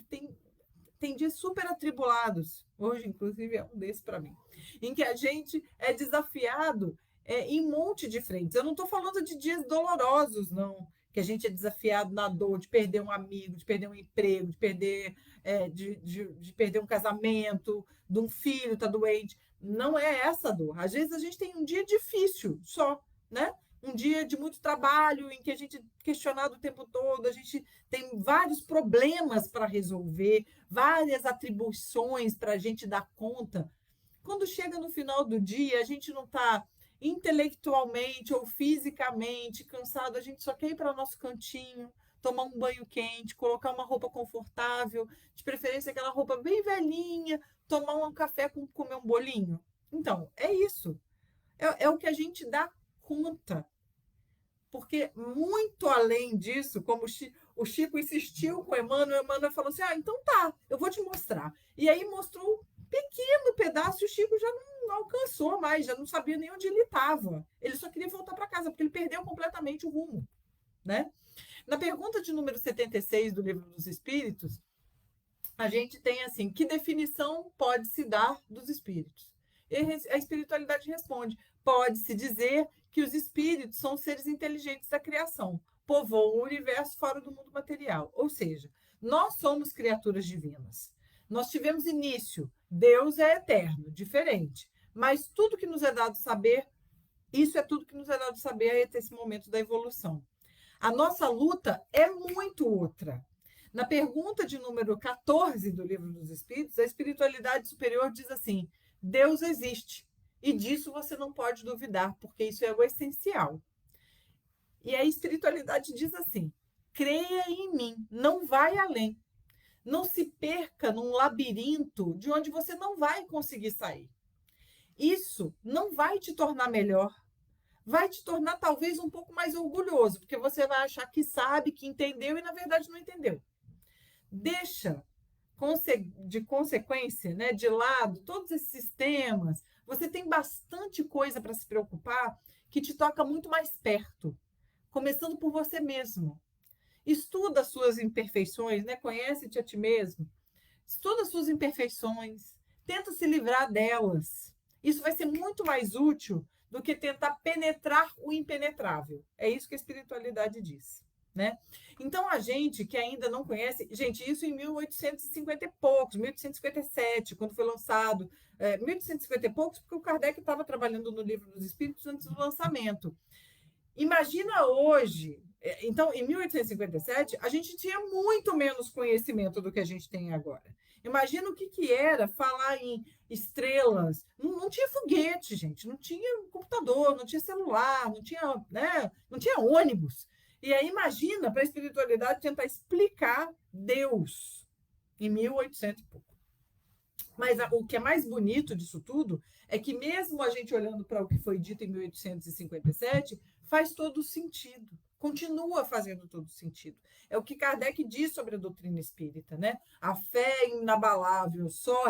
tem dias super atribulados. Hoje, inclusive, é um desses para mim. Em que a gente é desafiado em um monte de frentes. Eu não estou falando de dias dolorosos, não. Que a gente é desafiado na dor de perder um amigo, de perder um emprego, de perder, de perder um casamento, de um filho estar doente. Não é essa dor. Às vezes a gente tem um dia difícil só, né? um dia de muito trabalho, em que a gente é questionado o tempo todo, a gente tem vários problemas para resolver, várias atribuições para a gente dar conta. Quando chega no final do dia, a gente não está intelectualmente ou fisicamente cansado, a gente só quer ir para o nosso cantinho, tomar um banho quente, colocar uma roupa confortável, de preferência aquela roupa bem velhinha, tomar um café com comer um bolinho. Então, é isso. É o que a gente dá conta. Porque muito além disso, como o Chico insistiu com o Emmanuel falou assim: ah, então tá, eu vou te mostrar. E aí mostrou um pequeno pedaço e o Chico já não alcançou mais, já não sabia nem onde ele estava. Ele só queria voltar para casa, porque ele perdeu completamente o rumo. Né? Na pergunta de número 76 do Livro dos Espíritos, a gente tem assim: que definição pode se dar dos espíritos? E a espiritualidade responde: pode-se dizer que os espíritos são seres inteligentes da criação, povoam o universo fora do mundo material. Ou seja, nós somos criaturas divinas. Nós tivemos início, Deus é eterno, diferente. Mas tudo que nos é dado saber, isso é tudo que nos é dado saber até esse momento da evolução. A nossa luta é muito outra. Na pergunta de número 14 do Livro dos Espíritos, a espiritualidade superior diz assim: Deus existe. E disso você não pode duvidar, porque isso é o essencial. E a espiritualidade diz assim: creia em mim, não vai além. Não se perca num labirinto de onde você não vai conseguir sair. Isso não vai te tornar melhor. Vai te tornar talvez um pouco mais orgulhoso, porque você vai achar que sabe, que entendeu e na verdade não entendeu. Deixa de consequência, né, de lado todos esses sistemas. Você tem bastante coisa para se preocupar que te toca muito mais perto, começando por você mesmo. Estuda as suas imperfeições, né? Conhece-te a ti mesmo. Estuda as suas imperfeições, tenta se livrar delas. Isso vai ser muito mais útil do que tentar penetrar o impenetrável. É isso que a espiritualidade diz. Né? Então, a gente que ainda não conhece, gente, isso em 1850 e poucos, 1857, quando foi lançado, 1850 e poucos, porque o Kardec estava trabalhando no Livro dos Espíritos antes do lançamento. Imagina hoje, então, em 1857, a gente tinha muito menos conhecimento do que a gente tem agora. Imagina o que era falar em estrelas. Não tinha foguete, gente, não tinha computador, não tinha celular, não tinha, né, não tinha ônibus. E aí imagina para a espiritualidade tentar explicar Deus em 1800 e pouco. Mas o que é mais bonito disso tudo é que mesmo a gente olhando para o que foi dito em 1857, faz todo sentido. Continua fazendo todo sentido. É o que Kardec diz sobre a doutrina espírita, né? A fé inabalável só o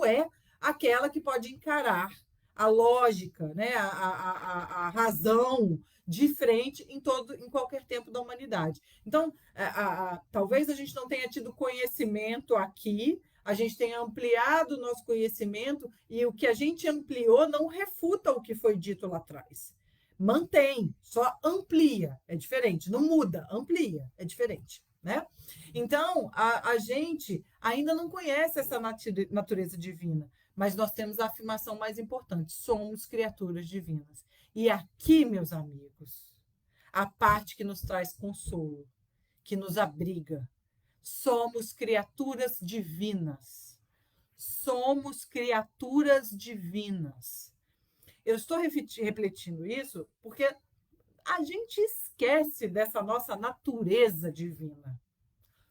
é aquela que pode encarar a lógica, né? A razão de frente em qualquer tempo da humanidade. Então, talvez a gente não tenha tido conhecimento aqui, a gente tenha ampliado o nosso conhecimento e o que a gente ampliou não refuta o que foi dito lá atrás. Mantém, só amplia, é diferente, não muda, amplia, é diferente. Né? Então, a gente ainda não conhece essa natureza divina, mas nós temos a afirmação mais importante: somos criaturas divinas. E aqui, meus amigos, a parte que nos traz consolo, que nos abriga. Somos criaturas divinas. Somos criaturas divinas. Eu estou refletindo isso porque a gente esquece dessa nossa natureza divina.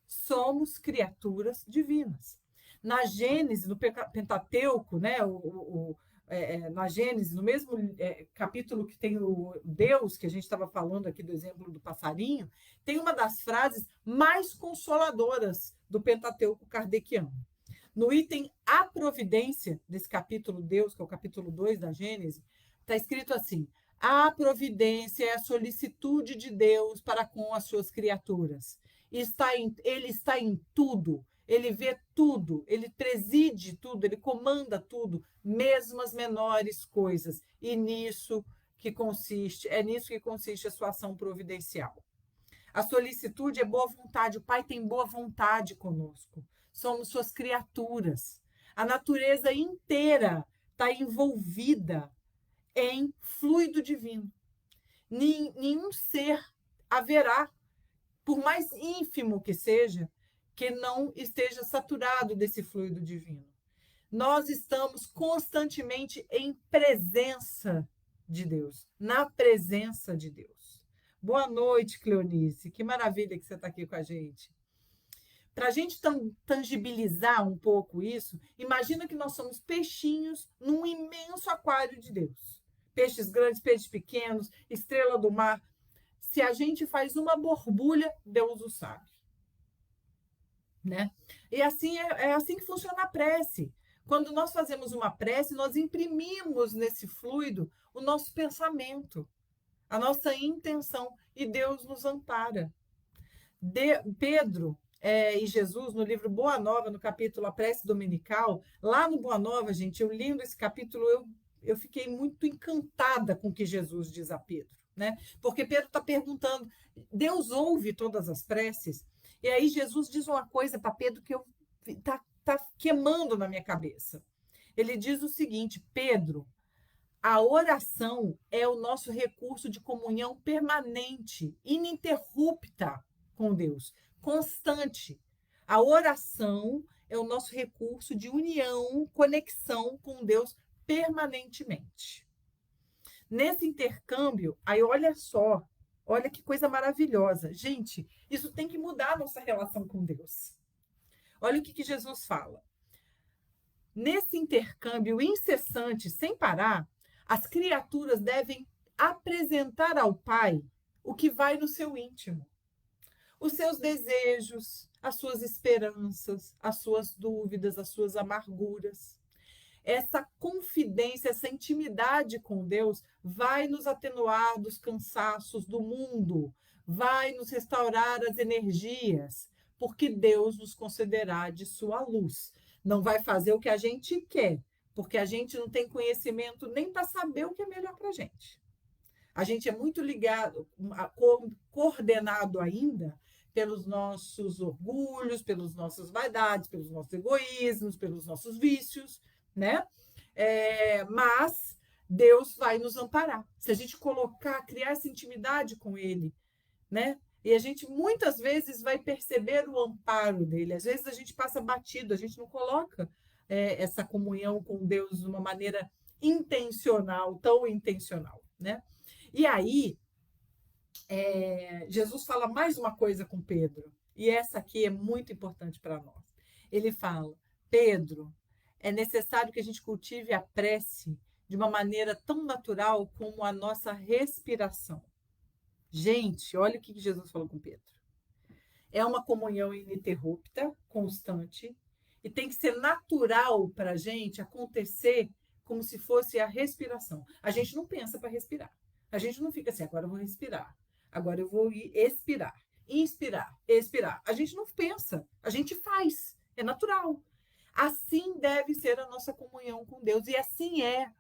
Somos criaturas divinas. Na Gênesis, no Pentateuco, né, na Gênesis, no mesmo capítulo que tem o Deus, que a gente estava falando aqui do exemplo do passarinho, tem uma das frases mais consoladoras do Pentateuco kardeciano. No item A Providência, desse capítulo Deus, que é o capítulo 2 da Gênesis, está escrito assim: a providência é a solicitude de Deus para com as suas criaturas. Ele está em tudo, ele vê tudo, ele preside tudo, ele comanda tudo, mesmo as menores coisas. E nisso que consiste a sua ação providencial. A solicitude é boa vontade, o Pai tem boa vontade conosco. Somos suas criaturas. A natureza inteira está envolvida em fluido divino. Nenhum ser haverá, por mais ínfimo que seja, que não esteja saturado desse fluido divino. Nós estamos constantemente em presença de Deus, na presença de Deus. Boa noite, Cleonice. Que maravilha que você está aqui com a gente. Para a gente tangibilizar um pouco isso, imagina que nós somos peixinhos num imenso aquário de Deus. Peixes grandes, peixes pequenos, estrela do mar. Se a gente faz uma borbulha, Deus o sabe. Né? E assim é assim que funciona a prece. Quando nós fazemos uma prece, nós imprimimos nesse fluido o nosso pensamento, a nossa intenção, e Deus nos ampara. Pedro e Jesus, no livro Boa Nova, no capítulo A Prece Dominical, lá no Boa Nova, gente, eu lendo esse capítulo, eu fiquei muito encantada com o que Jesus diz a Pedro, né? Porque Pedro está perguntando, Deus ouve todas as preces? E aí Jesus diz uma coisa para Pedro que tá queimando na minha cabeça. Ele diz o seguinte: Pedro, a oração é o nosso recurso de comunhão permanente, ininterrupta com Deus, constante. A oração é o nosso recurso de união, conexão com Deus permanentemente. Nesse intercâmbio, aí olha só, olha que coisa maravilhosa. Gente, isso tem que mudar a nossa relação com Deus. Olha o que Jesus fala. Nesse intercâmbio incessante, sem parar, as criaturas devem apresentar ao Pai o que vai no seu íntimo. Os seus desejos, as suas esperanças, as suas dúvidas, as suas amarguras. Essa confidência, essa intimidade com Deus vai nos atenuar dos cansaços do mundo, vai nos restaurar as energias, porque Deus nos concederá de sua luz. Não vai fazer o que a gente quer, porque a gente não tem conhecimento nem para saber o que é melhor para a gente. A gente é muito ligado, coordenado ainda pelos nossos orgulhos, pelas nossas vaidades, pelos nossos egoísmos, pelos nossos vícios, né? Mas Deus vai nos amparar. Se a gente criar essa intimidade com Ele, né? E a gente muitas vezes vai perceber o amparo dele. Às vezes a gente passa batido, a gente não coloca essa comunhão com Deus de uma maneira intencional, tão intencional, né? E aí, Jesus fala mais uma coisa com Pedro, e essa aqui é muito importante para nós. Ele fala: Pedro, é necessário que a gente cultive a prece de uma maneira tão natural como a nossa respiração. Gente, olha o que Jesus falou com Pedro. É uma comunhão ininterrupta, constante, e tem que ser natural para a gente acontecer como se fosse a respiração. A gente não pensa para respirar. A gente não fica assim, agora eu vou respirar, agora eu vou expirar, inspirar, expirar. A gente não pensa, a gente faz, é natural. Assim deve ser a nossa comunhão com Deus, e assim é.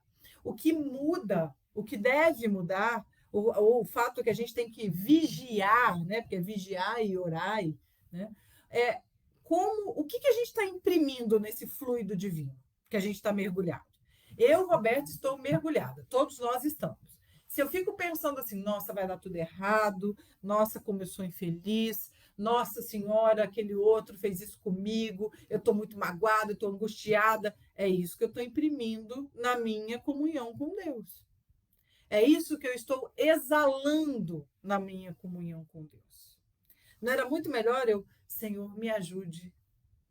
O que muda, o que deve mudar, o fato que a gente tem que vigiar, né? Porque é vigiar e orar, né? O que a gente está imprimindo nesse fluido divino que a gente está mergulhado? Eu, Roberto, estou mergulhada, todos nós estamos. Se eu fico pensando assim, nossa, vai dar tudo errado, nossa, como eu sou infeliz, nossa senhora, aquele outro fez isso comigo, eu estou muito magoada, eu estou angustiada, é isso que eu estou imprimindo na minha comunhão com Deus. É isso que eu estou exalando na minha comunhão com Deus. Não era muito melhor Senhor, me ajude,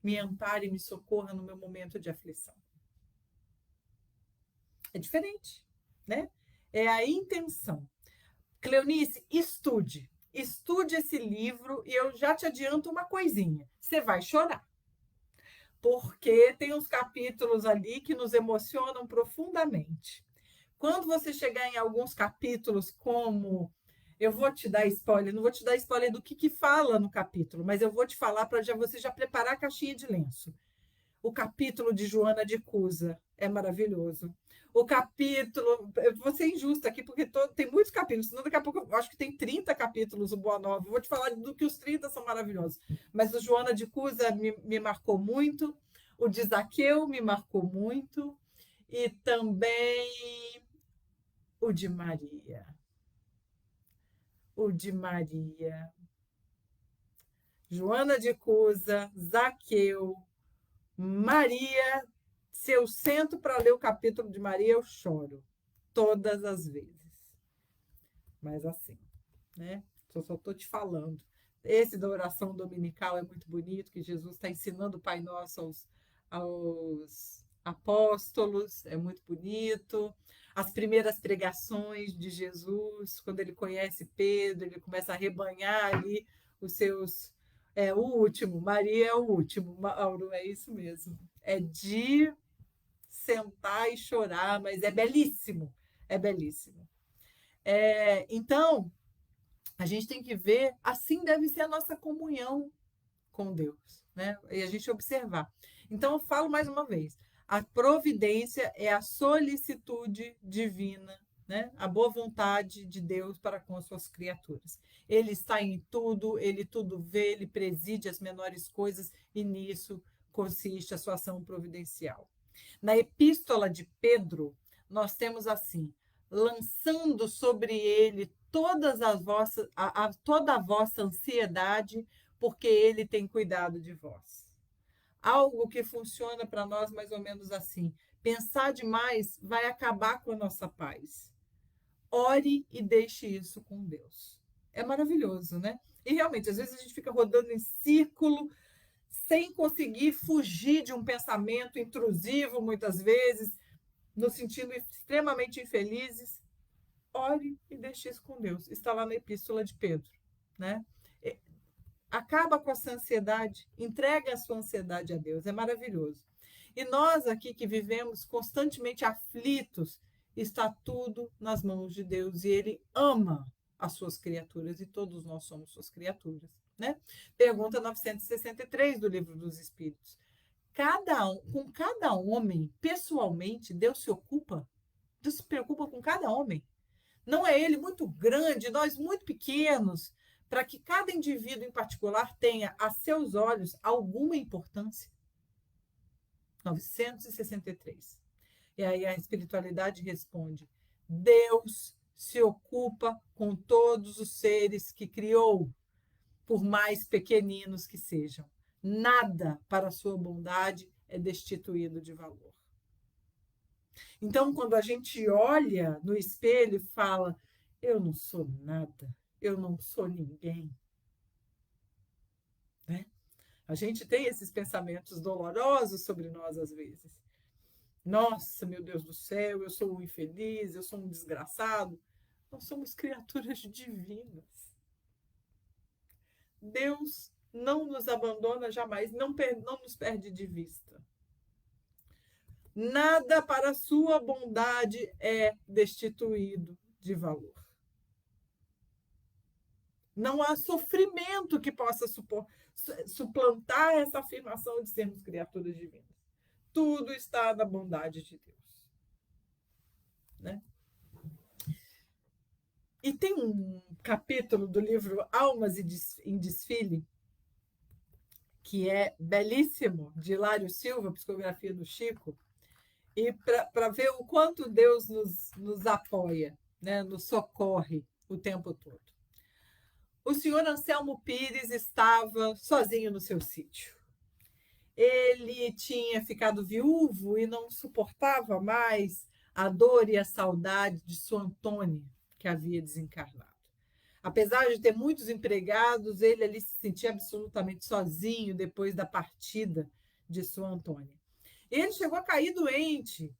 me ampare e me socorra no meu momento de aflição? É diferente, né? É a intenção. Cleonice, estude esse livro e eu já te adianto uma coisinha. Você vai chorar. Porque tem uns capítulos ali que nos emocionam profundamente. Quando você chegar em alguns capítulos como... Eu vou te dar spoiler, não vou te dar spoiler do que fala no capítulo, mas eu vou te falar para você já preparar a caixinha de lenço. O capítulo de Joana de Cusa é maravilhoso. O capítulo... Eu vou ser injusta aqui, porque tem muitos capítulos, senão daqui a pouco eu acho que tem 30 capítulos o Boa Nova. Vou te falar do que os 30 são maravilhosos. Mas o Joana de Cusa me marcou muito. O de Zaqueu me marcou muito. E também o de Maria. O de Maria. Joana de Cusa, Zaqueu, Maria. Se eu sento para ler o capítulo de Maria, eu choro. Todas as vezes. Mas assim, né? Só estou te falando. Esse da oração dominical é muito bonito, que Jesus está ensinando o Pai Nosso aos apóstolos, é muito bonito. As primeiras pregações de Jesus, quando ele conhece Pedro, ele começa a rebanhar ali os seus. É o último, Maria é o último, Mauro, é isso mesmo. É de sentar e chorar, mas é belíssimo, é belíssimo. Então, a gente tem que ver, assim deve ser a nossa comunhão com Deus, né? E a gente observar. Então, eu falo mais uma vez: a providência é a solicitude divina, né? A boa vontade de Deus para com as suas criaturas. Ele está em tudo, ele tudo vê, ele preside as menores coisas e nisso consiste a sua ação providencial. Na epístola de Pedro, nós temos assim: lançando sobre ele toda a vossa ansiedade, porque ele tem cuidado de vós. Algo que funciona para nós mais ou menos assim: pensar demais vai acabar com a nossa paz. Ore e deixe isso com Deus. É maravilhoso, né? E realmente, às vezes a gente fica rodando em círculo, sem conseguir fugir de um pensamento intrusivo, muitas vezes, nos sentindo extremamente infelizes. Ore e deixe isso com Deus. Está lá na Epístola de Pedro, né? Acaba com essa ansiedade, entrega a sua ansiedade a Deus, é maravilhoso. E nós aqui que vivemos constantemente aflitos, está tudo nas mãos de Deus e Ele ama as suas criaturas e todos nós somos suas criaturas, né? Pergunta 963 do Livro dos Espíritos. Com cada homem, pessoalmente, Deus se ocupa? Deus se preocupa com cada homem? Não é ele muito grande, nós muito pequenos, para que cada indivíduo em particular tenha, a seus olhos, alguma importância? 963. E aí a espiritualidade responde: Deus se ocupa com todos os seres que criou, por mais pequeninos que sejam. Nada para a sua bondade é destituído de valor. Então, quando a gente olha no espelho e fala: eu não sou nada, eu não sou ninguém, né? A gente tem esses pensamentos dolorosos sobre nós às vezes. Nossa, meu Deus do céu, eu sou um infeliz, eu sou um desgraçado. Nós somos criaturas divinas. Deus não nos abandona jamais, não nos perde de vista. Nada para a sua bondade é destituído de valor. Não há sofrimento que possa suplantar essa afirmação de sermos criaturas divinas. Tudo está na bondade de Deus, né? E tem um capítulo do livro Almas em Desfile, que é belíssimo, de Hilário Silva, psicografia do Chico, e para ver o quanto Deus nos apoia, né? Nos socorre o tempo todo. O senhor Anselmo Pires estava sozinho no seu sítio. Ele tinha ficado viúvo e não suportava mais a dor e a saudade de sua Antônia, que havia desencarnado. Apesar de ter muitos empregados, ele ali se sentia absolutamente sozinho depois da partida de sua Antônia. Ele chegou a cair doente.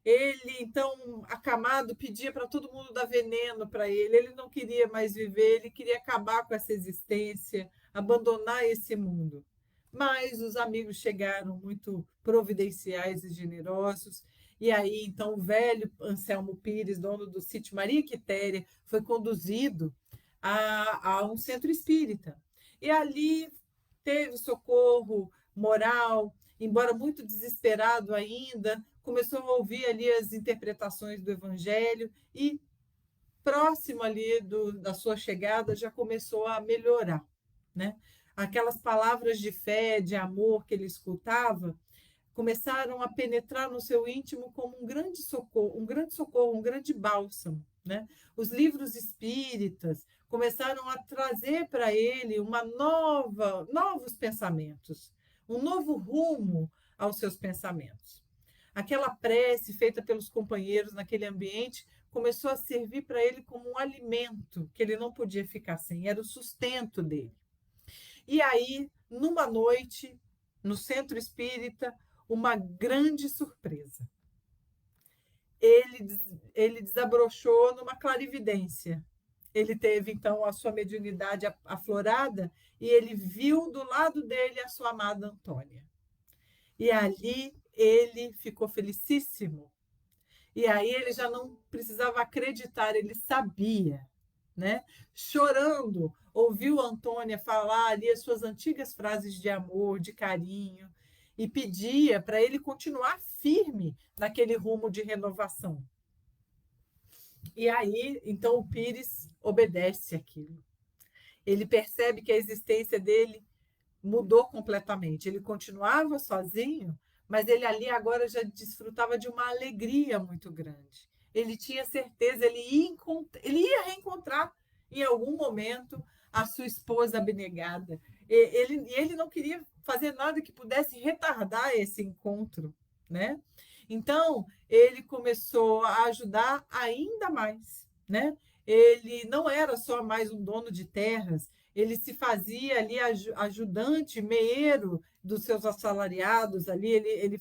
Ele, então, acamado, pedia para todo mundo dar veneno para ele. Ele não queria mais viver, ele queria acabar com essa existência, abandonar esse mundo. Mas os amigos chegaram muito providenciais e generosos. E aí, então, o velho Anselmo Pires, dono do sítio Maria Quitéria, foi conduzido a um centro espírita. E ali teve socorro moral, embora muito desesperado ainda, começou a ouvir ali as interpretações do Evangelho e, próximo ali da sua chegada, já começou a melhorar, né? Aquelas palavras de fé, de amor que ele escutava, começaram a penetrar no seu íntimo como um grande bálsamo, né? Os livros espíritas começaram a trazer para ele novos pensamentos, um novo rumo aos seus pensamentos. Aquela prece feita pelos companheiros naquele ambiente começou a servir para ele como um alimento que ele não podia ficar sem, era o sustento dele. E aí, numa noite, no centro espírita, uma grande surpresa. Ele desabrochou numa clarividência. Ele teve, então, a sua mediunidade aflorada e ele viu do lado dele a sua amada Antônia. E ali ele ficou felicíssimo. E aí ele já não precisava acreditar, ele sabia, né? Chorando, ouviu Antônia falar ali as suas antigas frases de amor, de carinho, e pedia para ele continuar firme naquele rumo de renovação. E aí, então, o Pires obedece aquilo. Ele percebe que a existência dele mudou completamente. Ele continuava sozinho, mas ele ali agora já desfrutava de uma alegria muito grande. Ele tinha certeza, ele ia reencontrar em algum momento a sua esposa abnegada. Ele não queria fazer nada que pudesse retardar esse encontro, né? Então, ele começou a ajudar ainda mais, né? Ele não era só mais um dono de terras, ele se fazia ali ajudante, meeiro dos seus assalariados ali, ele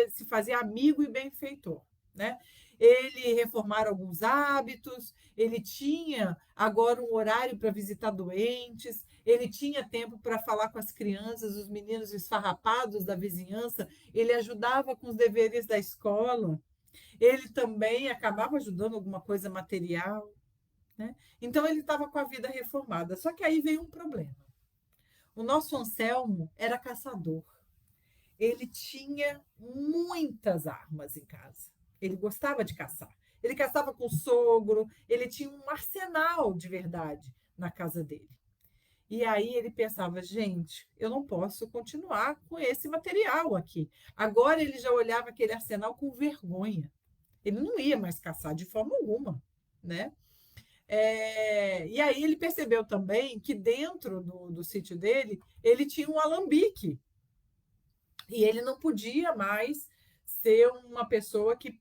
se fazia amigo e benfeitor, né? Ele reformara alguns hábitos, ele tinha agora um horário para visitar doentes, ele tinha tempo para falar com as crianças, os meninos esfarrapados da vizinhança, ele ajudava com os deveres da escola, ele também acabava ajudando alguma coisa material, né? Então ele estava com a vida reformada. Só que aí veio um problema. O nosso Anselmo era caçador. Ele tinha muitas armas em casa. Ele gostava de caçar. Ele caçava com o sogro, ele tinha um arsenal de verdade na casa dele. E aí ele pensava, gente, eu não posso continuar com esse material aqui. Agora ele já olhava aquele arsenal com vergonha. Ele não ia mais caçar de forma alguma, né? E aí ele percebeu também que dentro do sítio dele, ele tinha um alambique. E ele não podia mais ser uma pessoa que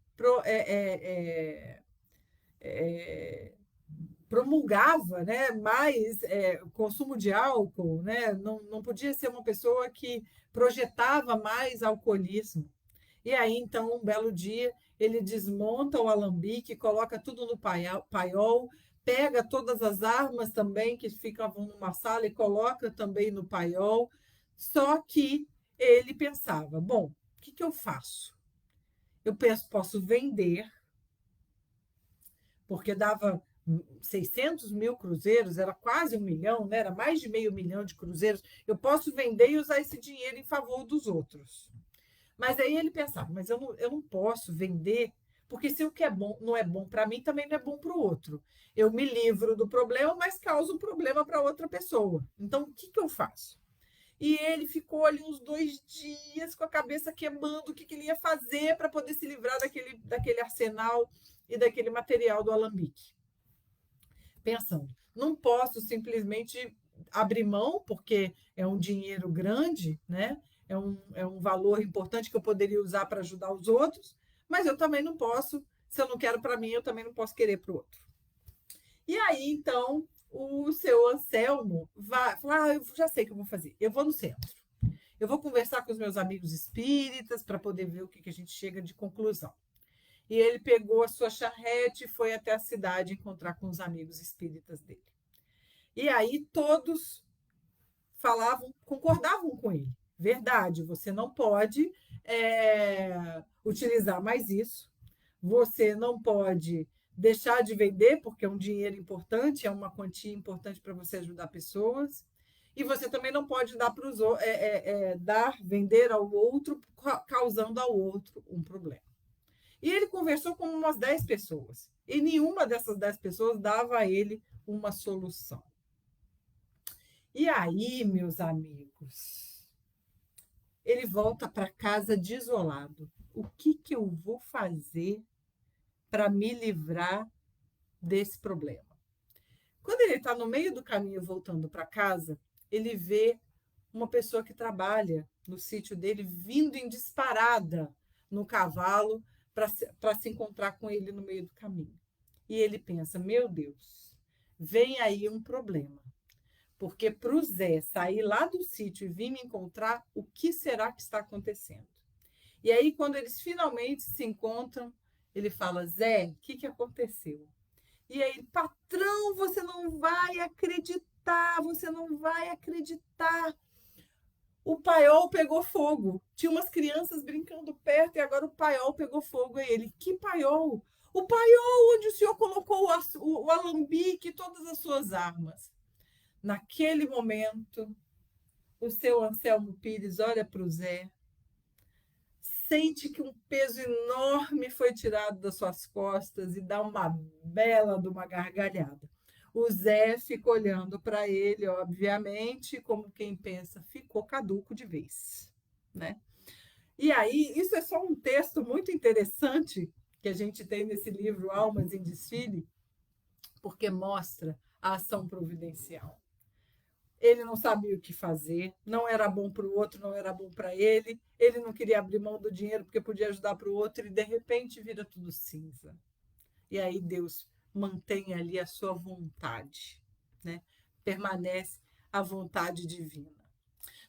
promulgava, né, mais consumo de álcool, né? Não podia ser uma pessoa que projetava mais alcoolismo. E aí, então, um belo dia, ele desmonta o alambique, coloca tudo no paiol, pega todas as armas também que ficavam numa sala e coloca também no paiol. Só que ele pensava, bom, o que eu faço? Eu posso vender, porque dava 600 mil cruzeiros, era quase 1 milhão, né? Era mais de meio milhão de cruzeiros. Eu posso vender e usar esse dinheiro em favor dos outros. Mas aí ele pensava, mas eu não posso vender, porque se o que é bom não é bom para mim, também não é bom para o outro. Eu me livro do problema, mas causo um problema para outra pessoa. Então, o que eu faço? E ele ficou ali uns 2 dias com a cabeça queimando o que ele ia fazer para poder se livrar daquele arsenal e daquele material do alambique. Pensando, não posso simplesmente abrir mão, porque é um dinheiro grande, né? É um valor importante que eu poderia usar para ajudar os outros, mas eu também não posso, se eu não quero para mim, eu também não posso querer para o outro. E aí, então, o seu Anselmo vai falar, eu já sei o que eu vou fazer, eu vou no centro. Eu vou conversar com os meus amigos espíritas para poder ver o que a gente chega de conclusão. E ele pegou a sua charrete e foi até a cidade encontrar com os amigos espíritas dele. E aí todos concordavam com ele. Verdade, você não pode utilizar mais isso, você não pode deixar de vender, porque é um dinheiro importante, é uma quantia importante para você ajudar pessoas, e você também não pode vender ao outro, causando ao outro um problema. E ele conversou com umas 10 pessoas, e nenhuma dessas 10 pessoas dava a ele uma solução. E aí, meus amigos, ele volta para casa desolado. O que eu vou fazer para me livrar desse problema? Quando ele está no meio do caminho voltando para casa, ele vê uma pessoa que trabalha no sítio dele vindo em disparada no cavalo para se encontrar com ele no meio do caminho. E ele pensa: meu Deus, vem aí um problema. Porque para o Zé sair lá do sítio e vir me encontrar, o que será que está acontecendo? E aí, quando eles finalmente se encontram, ele fala: Zé, o que aconteceu? E aí, patrão, você não vai acreditar, você não vai acreditar. O paiol pegou fogo. Tinha umas crianças brincando perto e agora o paiol pegou fogo. E ele: que paiol? O paiol onde o senhor colocou o alambique e todas as suas armas. Naquele momento, o seu Anselmo Pires olha para o Zé, sente que um peso enorme foi tirado das suas costas e dá uma bela de uma gargalhada. O Zé fica olhando para ele, obviamente, como quem pensa: ficou caduco de vez, né? E aí, isso é só um texto muito interessante que a gente tem nesse livro Almas em Desfile, porque mostra a ação providencial. Ele não sabia o que fazer, não era bom para o outro, não era bom para ele, ele não queria abrir mão do dinheiro porque podia ajudar para o outro e de repente vira tudo cinza. E aí Deus mantém ali a sua vontade, né? Permanece a vontade divina.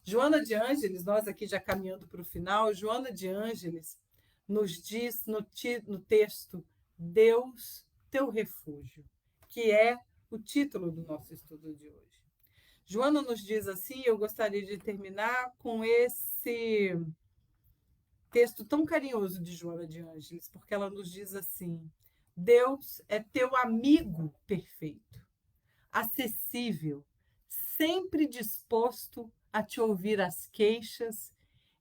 Joana de Ângeles, nós aqui já caminhando para o final, Joana de Ângeles nos diz no texto Deus, teu refúgio, que é o título do nosso estudo de hoje. Joana nos diz assim, eu gostaria de terminar com esse texto tão carinhoso de Joana de Ângeles, porque ela nos diz assim: Deus é teu amigo perfeito, acessível, sempre disposto a te ouvir as queixas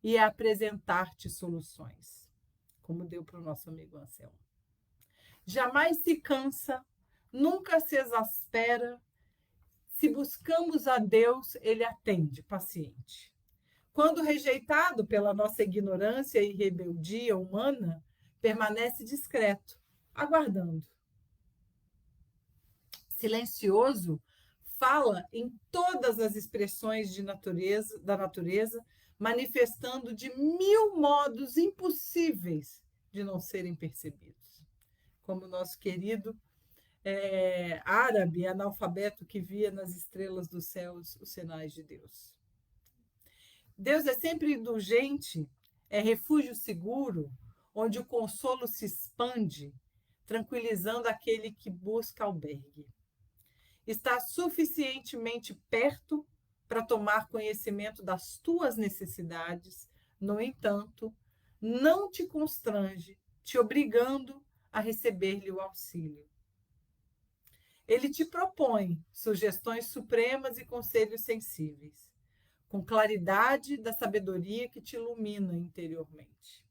e a apresentar-te soluções, como deu para o nosso amigo Anselmo. Jamais se cansa, nunca se exaspera. Se buscamos a Deus, ele atende, paciente. Quando rejeitado pela nossa ignorância e rebeldia humana, permanece discreto, aguardando. Silencioso, fala em todas as expressões da natureza, manifestando de 1000 modos impossíveis de não serem percebidos. Como o nosso querido árabe, analfabeto, que via nas estrelas dos céus os sinais de Deus. Deus é sempre indulgente, é refúgio seguro, onde o consolo se expande, tranquilizando aquele que busca albergue. Está suficientemente perto para tomar conhecimento das tuas necessidades, no entanto, não te constrange, te obrigando a receber-lhe o auxílio. Ele te propõe sugestões supremas e conselhos sensíveis, com claridade da sabedoria que te ilumina interiormente.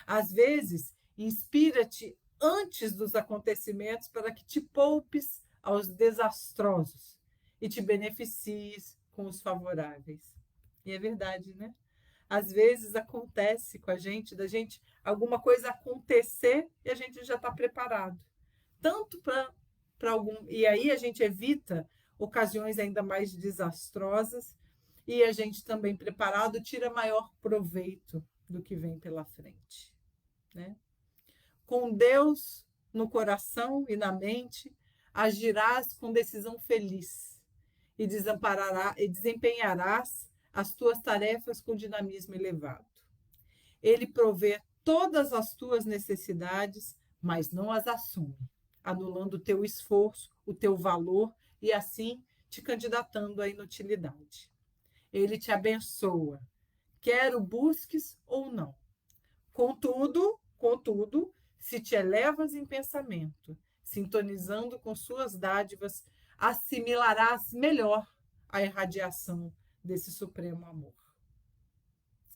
Às vezes, inspira-te antes dos acontecimentos para que te poupes aos desastrosos e te beneficies com os favoráveis. E é verdade, né? Às vezes acontece com a gente, da gente alguma coisa acontecer e a gente já está preparado. Tanto para e aí a gente evita ocasiões ainda mais desastrosas e a gente também preparado tira maior proveito do que vem pela frente, né? Com Deus no coração e na mente, agirás com decisão feliz e desempenharás as tuas tarefas com dinamismo elevado. Ele provê todas as tuas necessidades, mas não as assume, anulando o teu esforço, o teu valor e assim te candidatando à inutilidade. Ele te abençoa, quer o busques ou não. Contudo, se te elevas em pensamento, sintonizando com suas dádivas, assimilarás melhor a irradiação desse supremo amor.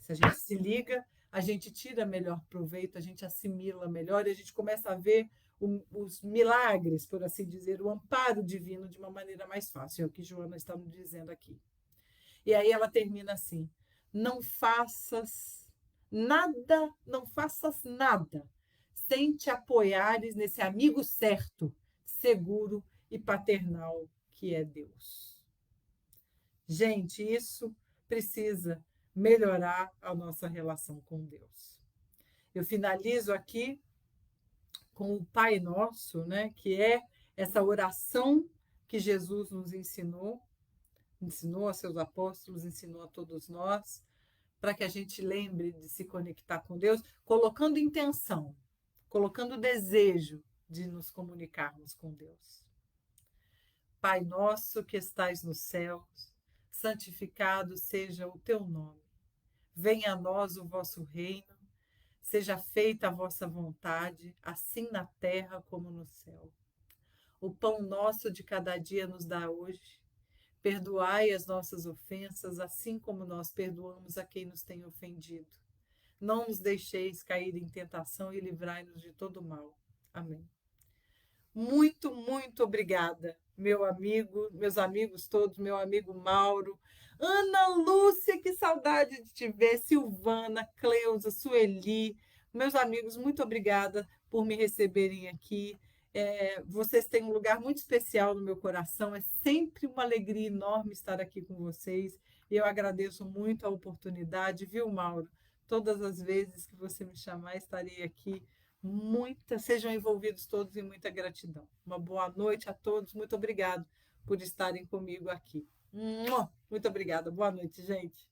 Se a gente se liga, a gente tira melhor proveito, a gente assimila melhor e a gente começa a ver os milagres, por assim dizer, o amparo divino de uma maneira mais fácil. É o que Joana está nos dizendo aqui. E aí ela termina assim: Não faças nada, não faças nada sem te apoiares nesse amigo certo, seguro e paternal que é Deus. Gente, isso precisa melhorar a nossa relação com Deus. Eu finalizo aqui com o Pai Nosso, né, que é essa oração que Jesus nos ensinou a seus apóstolos, ensinou a todos nós, para que a gente lembre de se conectar com Deus, colocando intenção, colocando desejo de nos comunicarmos com Deus. Pai nosso que estais nos céus, santificado seja o teu nome. Venha a nós o vosso reino, seja feita a vossa vontade, assim na terra como no céu. O pão nosso de cada dia nos dá hoje. Perdoai as nossas ofensas, assim como nós perdoamos a quem nos tem ofendido. Não nos deixeis cair em tentação e livrai-nos de todo mal. Amém. Muito, muito obrigada, meu amigo, meus amigos todos, meu amigo Mauro, Ana Lúcia, que saudade de te ver, Silvana, Cleusa, Sueli, meus amigos, muito obrigada por me receberem aqui. Vocês têm um lugar muito especial no meu coração, é sempre uma alegria enorme estar aqui com vocês e eu agradeço muito a oportunidade, viu, Mauro? Todas as vezes que você me chamar, estarei aqui. Sejam envolvidos todos em muita gratidão. Uma boa noite a todos, muito obrigado por estarem comigo aqui. Muito obrigada, boa noite, gente.